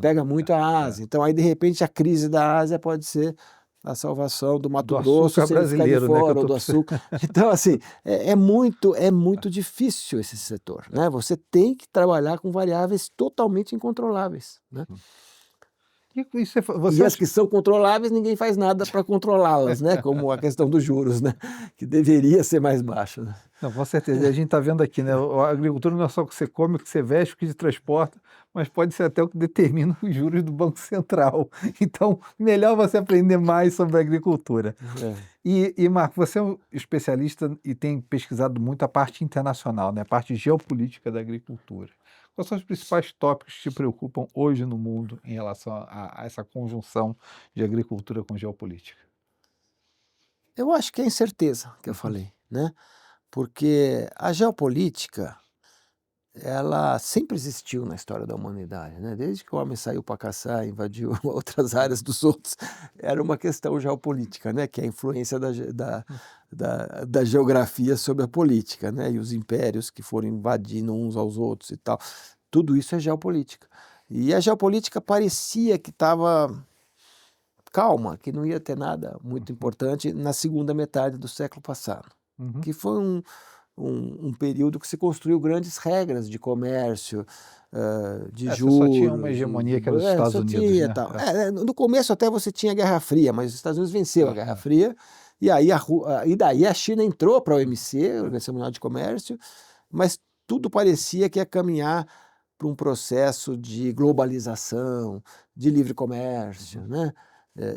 A: Pega muito a Ásia. Então, aí, de repente, a crise da Ásia pode ser a salvação do Mato Grosso, se ele ficar de fora, ou do açúcar. Então, assim, é muito difícil esse setor, né? Você tem que trabalhar com variáveis totalmente incontroláveis, né? E as que são controláveis, ninguém faz nada para controlá-las, né? Como a questão dos juros, né? Que deveria ser mais baixo, né?
B: Não, com certeza. E a gente está vendo aqui, né? A agricultura não é só o que você come, o que você veste, o que você transporta, mas pode ser até o que determina os juros do Banco Central. Então, melhor você aprender mais sobre a agricultura. E Marco, você é um especialista e tem pesquisado muito a parte internacional, né? A parte geopolítica da agricultura. Quais são os principais tópicos que te preocupam hoje no mundo em relação a essa conjunção de agricultura com geopolítica?
A: Eu acho que é a incerteza que eu falei, né? Porque a geopolítica, ela sempre existiu na história da humanidade, né? Desde que o homem saiu para caçar, invadiu outras áreas dos outros, era uma questão geopolítica, né? Que é a influência da geografia sobre a política, né? E os impérios que foram invadindo uns aos outros e tal. Tudo isso é geopolítica. E a geopolítica parecia que estava calma, que não ia ter nada muito importante na segunda metade do século passado, que foi um período que se construiu grandes regras de comércio, de juros.
B: Só tinha uma hegemonia que era os Estados Unidos, né?
A: Tal. No começo até você tinha a Guerra Fria, mas os Estados Unidos venceu a Guerra Fria, e aí daí a China entrou para a OMC, a Organização Mundial de Comércio, mas tudo parecia que ia caminhar para um processo de globalização, de livre comércio, né?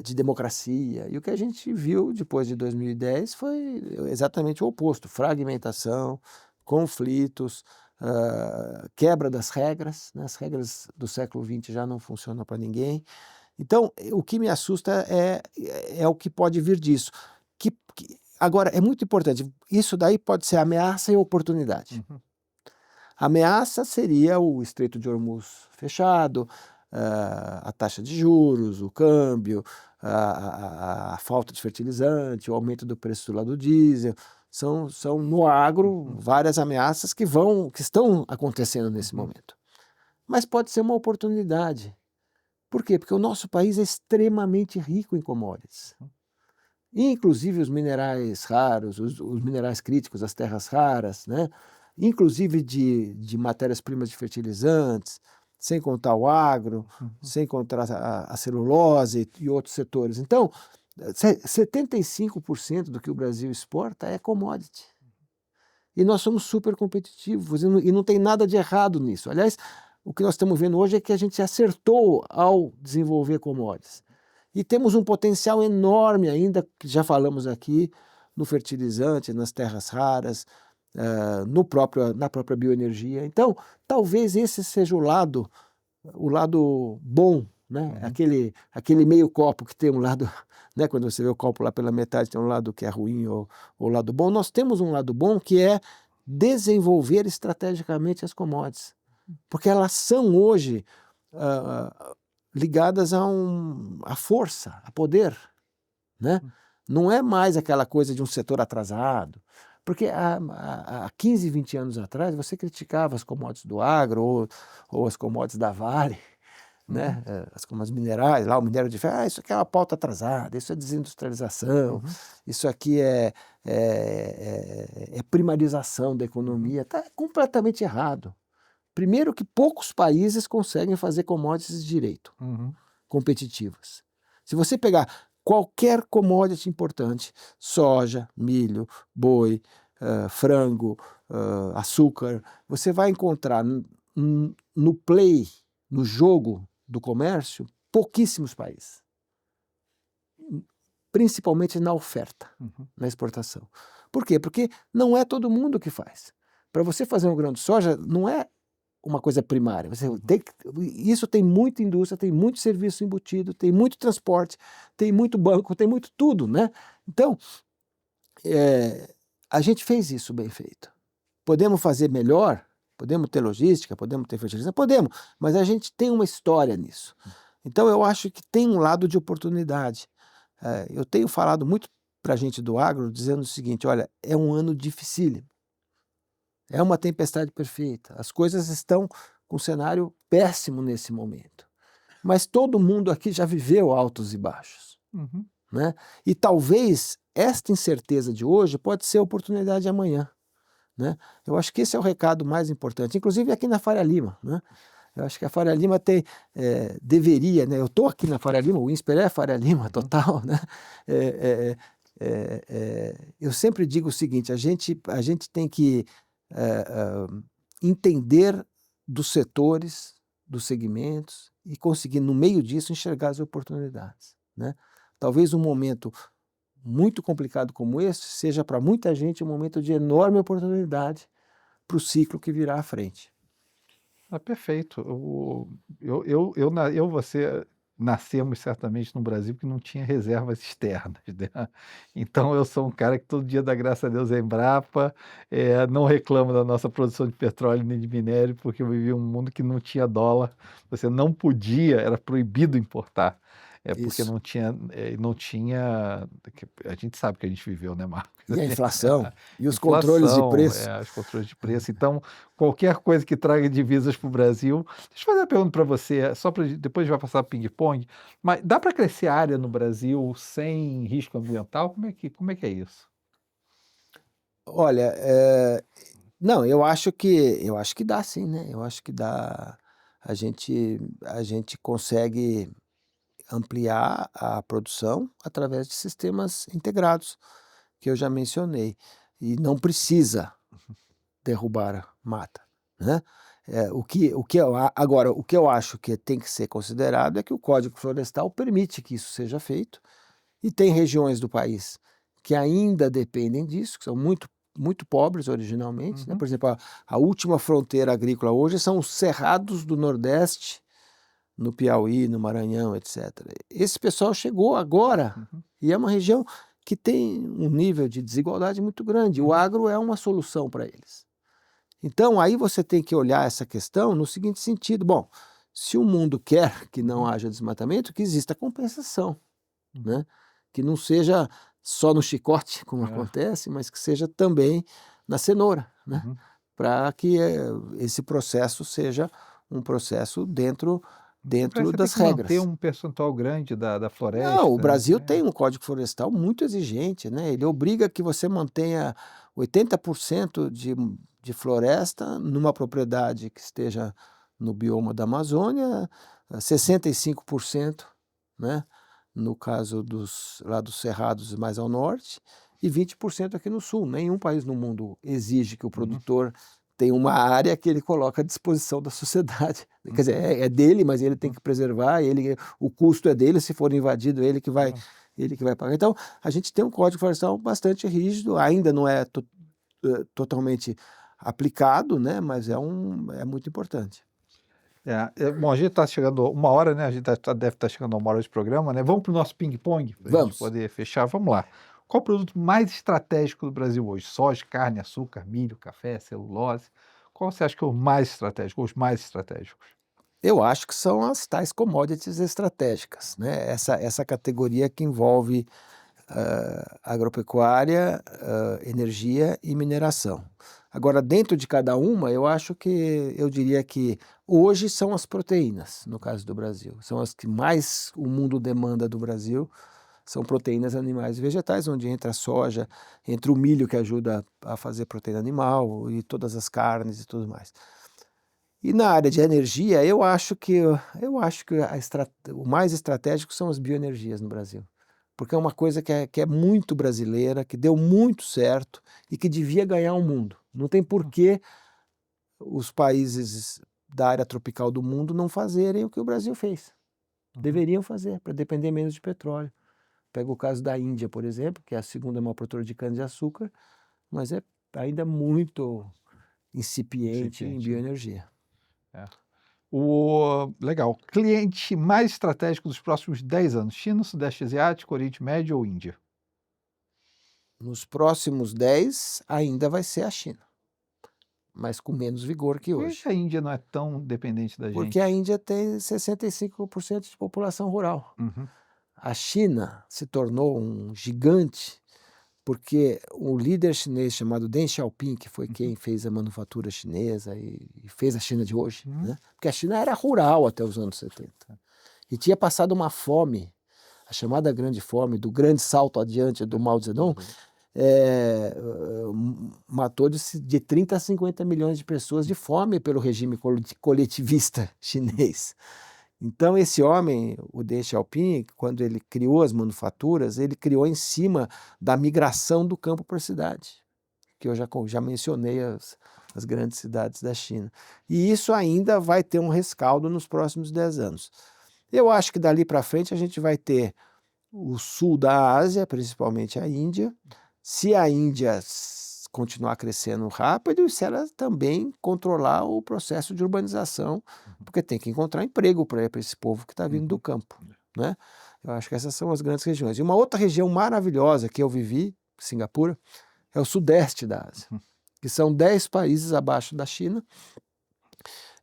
A: De democracia. E o que a gente viu depois de 2010 foi exatamente o oposto: fragmentação, conflitos, quebra das regras, né? As regras do século XX já não funcionam para ninguém. Então, o que me assusta é o que pode vir disso. Agora, é muito importante, isso daí pode ser ameaça e oportunidade. A ameaça seria o Estreito de Hormuz fechado, a taxa de juros, o câmbio, a falta de fertilizante, o aumento do preço lá do diesel. São no agro várias ameaças que estão acontecendo nesse momento. Mas pode ser uma oportunidade. Por quê? Porque o nosso país é extremamente rico em commodities. Inclusive os minerais raros, os minerais críticos, as terras raras, né? Inclusive de matérias-primas de fertilizantes, sem contar o agro, sem contar a celulose e outros setores. Então, 75% do que o Brasil exporta é commodity. E nós somos super competitivos e não tem nada de errado nisso. Aliás, o que nós estamos vendo hoje é que a gente acertou ao desenvolver commodities. E temos um potencial enorme ainda, que já falamos aqui, no fertilizante, nas terras raras, na própria bioenergia. Então, talvez esse seja o lado bom, né? Aquele meio copo que tem um lado, né? Quando você vê o copo lá pela metade, tem um lado que é ruim ou o lado bom. Nós temos um lado bom que é desenvolver estrategicamente as commodities, porque elas são hoje ligadas à força, a poder, né? Não é mais aquela coisa de um setor atrasado. Porque há 15, 20 anos atrás, você criticava as commodities do agro ou as commodities da Vale, né? Como as minerais, lá o minério de ferro, isso aqui é uma pauta atrasada, isso é desindustrialização, isso aqui é primarização da economia. Está completamente errado. Primeiro que poucos países conseguem fazer commodities direito, competitivas. Se você pegar qualquer commodity importante, soja, milho, boi, frango, açúcar, você vai encontrar no play, no jogo do comércio, pouquíssimos países. Principalmente na oferta, na exportação. Por quê? Porque não é todo mundo que faz. Para você fazer um grão de soja, não é uma coisa primária. Isso tem muita indústria, tem muito serviço embutido, tem muito transporte, tem muito banco, tem muito tudo, né? Então, a gente fez isso bem feito. Podemos fazer melhor? Podemos ter logística, podemos ter fertilização? Podemos, mas a gente tem uma história nisso. Então, eu acho que tem um lado de oportunidade. Eu tenho falado muito para a gente do agro, dizendo o seguinte, olha, é um ano dificílimo. É uma tempestade perfeita. As coisas estão com um cenário péssimo nesse momento. Mas todo mundo aqui já viveu altos e baixos. Né? E talvez esta incerteza de hoje pode ser a oportunidade de amanhã. Né? Eu acho que esse é o recado mais importante, inclusive aqui na Faria Lima. Né? Eu acho que a Faria Lima deveria, né? Eu estou aqui na Faria Lima, o INSPER é Faria Lima total. Né? Eu sempre digo o seguinte, a gente tem que entender dos setores, dos segmentos e conseguir, no meio disso, enxergar as oportunidades. Né? Talvez um momento muito complicado como esse seja para muita gente um momento de enorme oportunidade para o ciclo que virá à frente.
B: Perfeito. Você nascemos certamente no Brasil que não tinha reservas externas, né? Então eu sou um cara que todo dia dá graças a Deus à Embrapa, não reclamo da nossa produção de petróleo nem de minério, porque eu vivi um mundo que não tinha dólar, você não podia, era proibido importar. Porque
A: Isso.
B: não tinha. A gente sabe que a gente viveu, né, Marcos?
A: E a inflação, e os
B: Inflação,
A: controles de preço.
B: os controles de preço. Então, qualquer coisa que traga divisas para o Brasil. Deixa eu fazer uma pergunta para você, só para depois a gente vai passar ping-pong. Mas dá para crescer área no Brasil sem risco ambiental? Como é que é isso?
A: Olha, não, eu acho que dá sim, né? Eu acho que dá. A gente consegue ampliar a produção através de sistemas integrados, que eu já mencionei. E não precisa derrubar mata, né? Agora, o que eu acho que tem que ser considerado é que o Código Florestal permite que isso seja feito, e tem regiões do país que ainda dependem disso, que são muito, muito pobres originalmente, né? Por exemplo, a última fronteira agrícola hoje são os cerrados do Nordeste, no Piauí, no Maranhão, etc. Esse pessoal chegou agora, e é uma região que tem um nível de desigualdade muito grande. O agro é uma solução para eles. Então, aí você tem que olhar essa questão no seguinte sentido: bom, se o mundo quer que não haja desmatamento, que exista compensação, né? Que não seja só no chicote, como acontece, mas que seja também na cenoura, né? Para que esse processo seja um processo dentro das regras.
B: Manter um percentual grande da floresta.
A: Não, o Brasil tem um Código Florestal muito exigente, né? Ele obriga que você mantenha 80% de floresta numa propriedade que esteja no bioma da Amazônia, 65%, né? No caso dos cerrados mais ao norte, e 20% aqui no sul. Nenhum país no mundo exige que o produtor tenha uma área que ele coloca à disposição da sociedade. Quer dizer, é dele, mas ele tem que preservar, o custo é dele, se for invadido, ele que vai pagar. Então, a gente tem um Código Florestal bastante rígido, ainda não é totalmente aplicado, né? Mas é muito importante.
B: Bom, a gente está chegando uma hora, né? A gente deve estar chegando a uma hora de programa, né? Vamos para o nosso ping-pong, para a gente poder fechar. Vamos lá. Qual o produto mais estratégico do Brasil hoje? Soja, carne, açúcar, milho, café, celulose? Qual você acha que é o mais estratégico, ou os mais estratégicos?
A: Eu acho que são as tais commodities estratégicas, né? Essa categoria que envolve agropecuária, energia e mineração. Agora, dentro de cada uma, eu diria que hoje são as proteínas, no caso do Brasil. São as que mais o mundo demanda do Brasil, são proteínas animais e vegetais, onde entra a soja, entra o milho que ajuda a fazer proteína animal e todas as carnes e tudo mais. E na área de energia, o mais estratégico são as bioenergias no Brasil. Porque é uma coisa que é muito brasileira, que deu muito certo e que devia ganhar o mundo. Não tem por que os países da área tropical do mundo não fazerem o que o Brasil fez. Deveriam fazer, para depender menos de petróleo. Pega o caso da Índia, por exemplo, que é a segunda maior produtora de cana-de-açúcar, mas é ainda muito incipiente em bioenergia.
B: Legal. Cliente mais estratégico dos próximos 10 anos? China, Sudeste Asiático, Oriente Médio ou Índia?
A: Nos próximos 10, ainda vai ser a China, mas com menos vigor que
B: Por
A: hoje.
B: que a Índia não é tão dependente da gente?
A: Porque a Índia tem 65% de população rural. A China se tornou um gigante porque o líder chinês chamado Deng Xiaoping, que foi quem fez a manufatura chinesa e fez a China de hoje, né? Porque a China era rural até os anos 70. E tinha passado uma fome, a chamada Grande Fome, do grande salto adiante do Mao Zedong, matou de 30 a 50 milhões de pessoas de fome pelo regime coletivista chinês. Então esse homem, o Deng Xiaoping, quando ele criou as manufaturas, ele criou em cima da migração do campo para a cidade, que eu já mencionei as grandes cidades da China. E isso ainda vai ter um rescaldo nos próximos 10 anos. Eu acho que dali para frente a gente vai ter o sul da Ásia, principalmente a Índia. Se a Índia continuar crescendo rápido e se ela também controlar o processo de urbanização, porque tem que encontrar emprego para esse povo que está vindo do campo, né? Eu acho que essas são as grandes regiões. E uma outra região maravilhosa que eu vivi, Singapura, é o sudeste da Ásia, que são 10 países abaixo da China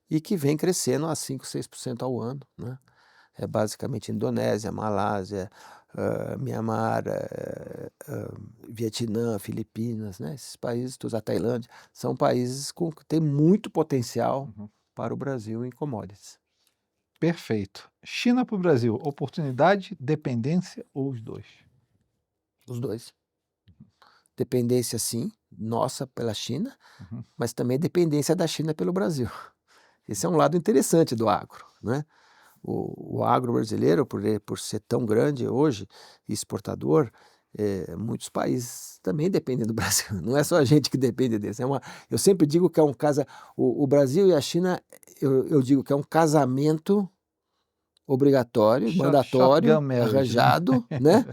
A: e que vem crescendo a 5, 6% ao ano, né? É basicamente Indonésia, Malásia, Mianmar, Vietnã, Filipinas, né? Esses países, todos, a Tailândia, são países que têm muito potencial para o Brasil em commodities.
B: Perfeito. China para o Brasil, oportunidade, dependência ou os dois?
A: Os dois. Dependência, sim, nossa pela China, mas também dependência da China pelo Brasil. Esse é um lado interessante do agro, né? O agro brasileiro, por ser tão grande hoje, exportador, muitos países também dependem do Brasil. Não é só a gente que depende desse. Eu sempre digo que é um o Brasil e a China, eu digo que é um casamento obrigatório, mandatório, arranjado, né?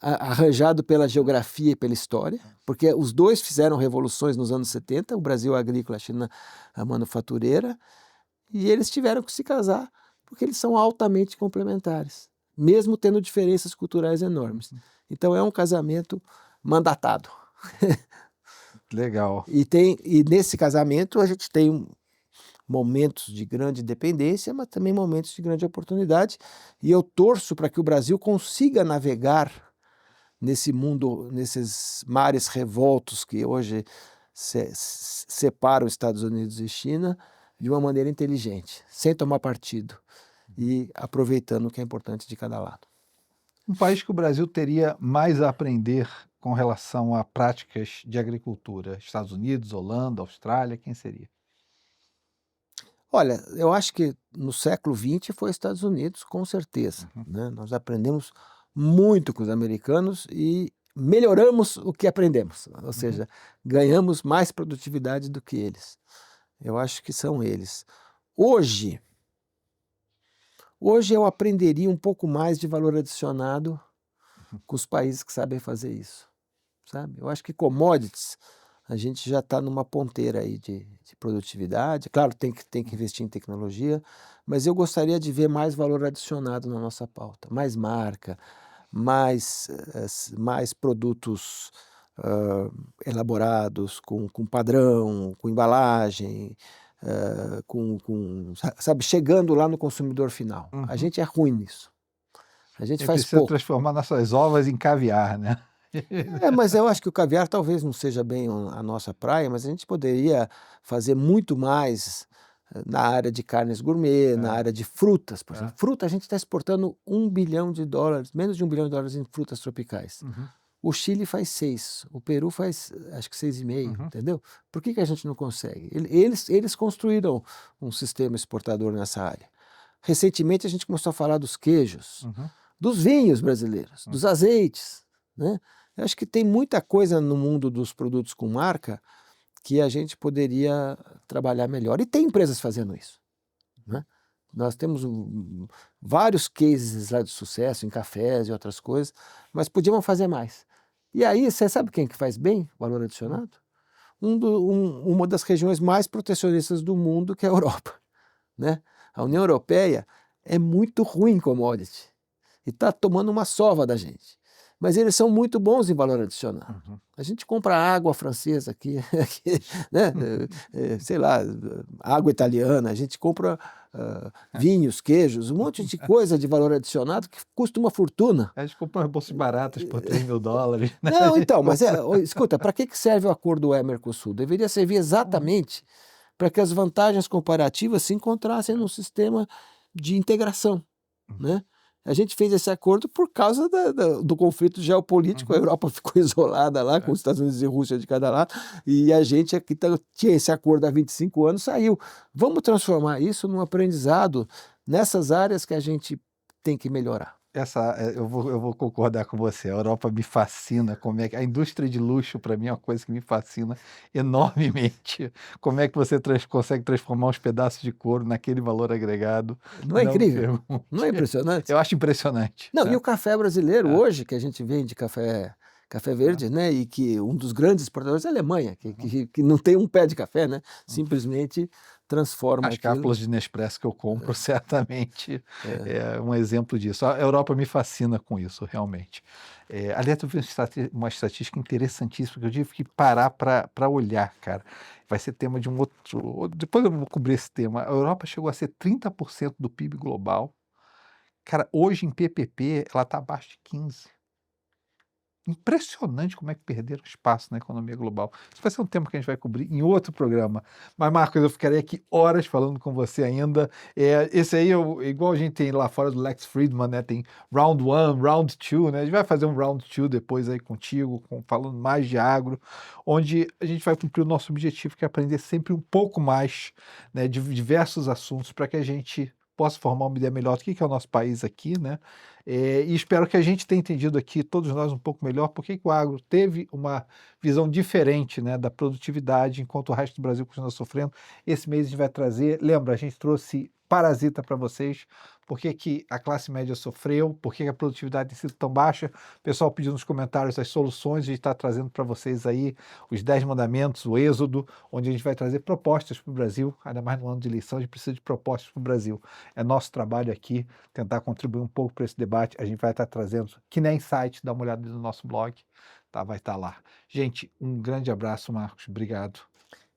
A: Arranjado pela geografia e pela história, porque os dois fizeram revoluções nos anos 70, o Brasil agrícola, a China a manufatureira, e eles tiveram que se casar porque eles são altamente complementares, mesmo tendo diferenças culturais enormes. Então é um casamento mandatado.
B: Legal.
A: E nesse casamento a gente tem momentos de grande dependência, mas também momentos de grande oportunidade, e eu torço para que o Brasil consiga navegar nesse mundo, nesses mares revoltos que hoje separam Estados Unidos e China, de uma maneira inteligente, sem tomar partido e aproveitando o que é importante de cada lado.
B: Um país que o Brasil teria mais a aprender com relação a práticas de agricultura? Estados Unidos, Holanda, Austrália, quem seria?
A: Olha, eu acho que no século XX foi Estados Unidos, com certeza, né? Nós aprendemos muito com os americanos e melhoramos o que aprendemos, ou seja, ganhamos mais produtividade do que eles. Eu acho que são eles. Hoje eu aprenderia um pouco mais de valor adicionado com os países que sabem fazer isso, sabe? Eu acho que commodities, a gente já está numa ponteira aí de produtividade. Claro, tem que investir em tecnologia, mas eu gostaria de ver mais valor adicionado na nossa pauta, mais marca, mais produtos elaborados, com padrão, com embalagem, sabe, chegando lá no consumidor final. A gente é ruim nisso. A gente faz
B: precisa
A: pouco.
B: transformar nossas ovas em caviar, né?
A: Mas eu acho que o caviar talvez não seja bem a nossa praia, mas a gente poderia fazer muito mais na área de carnes gourmet, na área de frutas, por exemplo. Fruta, a gente está exportando $1 bilhão, menos de $1 bilhão em frutas tropicais. O Chile faz 6, o Peru faz acho que 6,5, entendeu? Por que a gente não consegue? Eles construíram um sistema exportador nessa área. Recentemente a gente começou a falar dos queijos, dos vinhos brasileiros, dos azeites, né? Eu acho que tem muita coisa no mundo dos produtos com marca que a gente poderia trabalhar melhor. E tem empresas fazendo isso, né? Nós temos vários cases lá de sucesso em cafés e outras coisas, mas podíamos fazer mais. E aí, você sabe quem que faz bem valor adicionado? Uma das regiões mais protecionistas do mundo, que é a Europa, né? A União Europeia é muito ruim em commodity e está tomando uma sova da gente. Mas eles são muito bons em valor adicionado. A gente compra água francesa aqui, né? Sei lá, água italiana, a gente compra vinhos, queijos, um monte de coisa de valor adicionado que custa uma fortuna.
B: A gente compra bolsas baratas por $3 mil. Né?
A: Não, então, mas escuta, para que serve o acordo UE-Mercosul? Deveria servir exatamente para que as vantagens comparativas se encontrassem num sistema de integração, né? A gente fez esse acordo por causa do conflito geopolítico. A Europa ficou isolada lá, com os Estados Unidos e Rússia de cada lado, e a gente aqui tinha esse acordo há 25 anos, saiu. Vamos transformar isso num aprendizado nessas áreas que a gente tem que melhorar.
B: Eu vou concordar com você. A Europa me fascina. A indústria de luxo, para mim, é uma coisa que me fascina enormemente. Como é que você consegue transformar uns pedaços de couro naquele valor agregado?
A: Não é incrível? Não é impressionante?
B: Eu acho impressionante.
A: Não, e o café brasileiro hoje, que a gente vende café verde, né? E que um dos grandes exportadores é a Alemanha, que não tem um pé de café, né? Simplesmente transforma
B: As
A: aquilo.
B: cápsulas de Nespresso que eu compro, certamente é um exemplo disso. A Europa me fascina com isso, realmente. Aliás, eu vi uma estatística interessantíssima que eu tive que parar para olhar, cara. Vai ser tema de um outro... Depois eu vou cobrir esse tema. A Europa chegou a ser 30% do PIB global. Cara, hoje em PPP ela está abaixo de 15%. Impressionante como é que perderam espaço na economia global. Isso vai ser um tema que a gente vai cobrir em outro programa. Mas, Marcos, eu ficarei aqui horas falando com você ainda. Esse aí, igual a gente tem lá fora do Lex Fridman, né? Tem Round 1, Round 2, né? A gente vai fazer um Round 2 depois aí contigo, falando mais de agro, onde a gente vai cumprir o nosso objetivo, que é aprender sempre um pouco mais, né, de diversos assuntos, para que a gente possa formar uma ideia melhor do que é o nosso país aqui, né? E espero que a gente tenha entendido aqui, todos nós, um pouco melhor, porque o agro teve uma visão diferente, né, da produtividade, enquanto o resto do Brasil continua sofrendo. Esse mês a gente vai trazer, lembra, a gente trouxe Parasita para vocês, por que a classe média sofreu, por que a produtividade tem sido tão baixa. O pessoal pediu nos comentários as soluções, a gente está trazendo para vocês aí os 10 mandamentos, o Êxodo, onde a gente vai trazer propostas para o Brasil, ainda mais no ano de eleição, a gente precisa de propostas para o Brasil. É nosso trabalho aqui, tentar contribuir um pouco para esse debate. A gente vai estar trazendo, que nem site, dá uma olhada no nosso blog, tá? Vai estar lá. Gente, um grande abraço, Marcos, obrigado.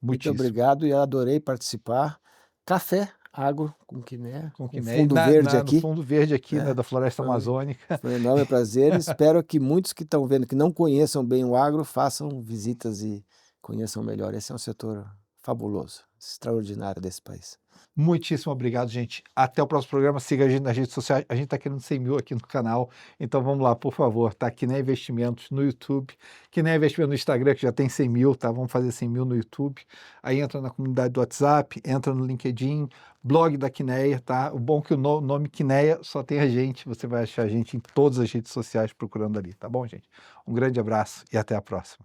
A: Muito obrigado e eu adorei participar. Café Agro com Quinéia,
B: com
A: fundo verde aqui.
B: No fundo verde aqui, né, da Floresta Amazônica.
A: Foi um enorme prazer. Espero que muitos que estão vendo, que não conheçam bem o agro, façam visitas e conheçam melhor. Esse é um setor fabuloso, extraordinário desse país.
B: Muitíssimo obrigado, gente. Até o próximo programa. Siga a gente nas redes sociais. A gente está querendo 100 mil aqui no canal. Então vamos lá, por favor. Tá? Quinéia Investimentos no YouTube. Quinéia Investimentos no Instagram, que já tem 100 mil. Tá? Vamos fazer 100 mil no YouTube. Aí entra na comunidade do WhatsApp, entra no LinkedIn, blog da Quinéia. Tá? O bom é que o nome Quinéia só tem a gente. Você vai achar a gente em todas as redes sociais procurando ali. Tá bom, gente? Um grande abraço e até a próxima.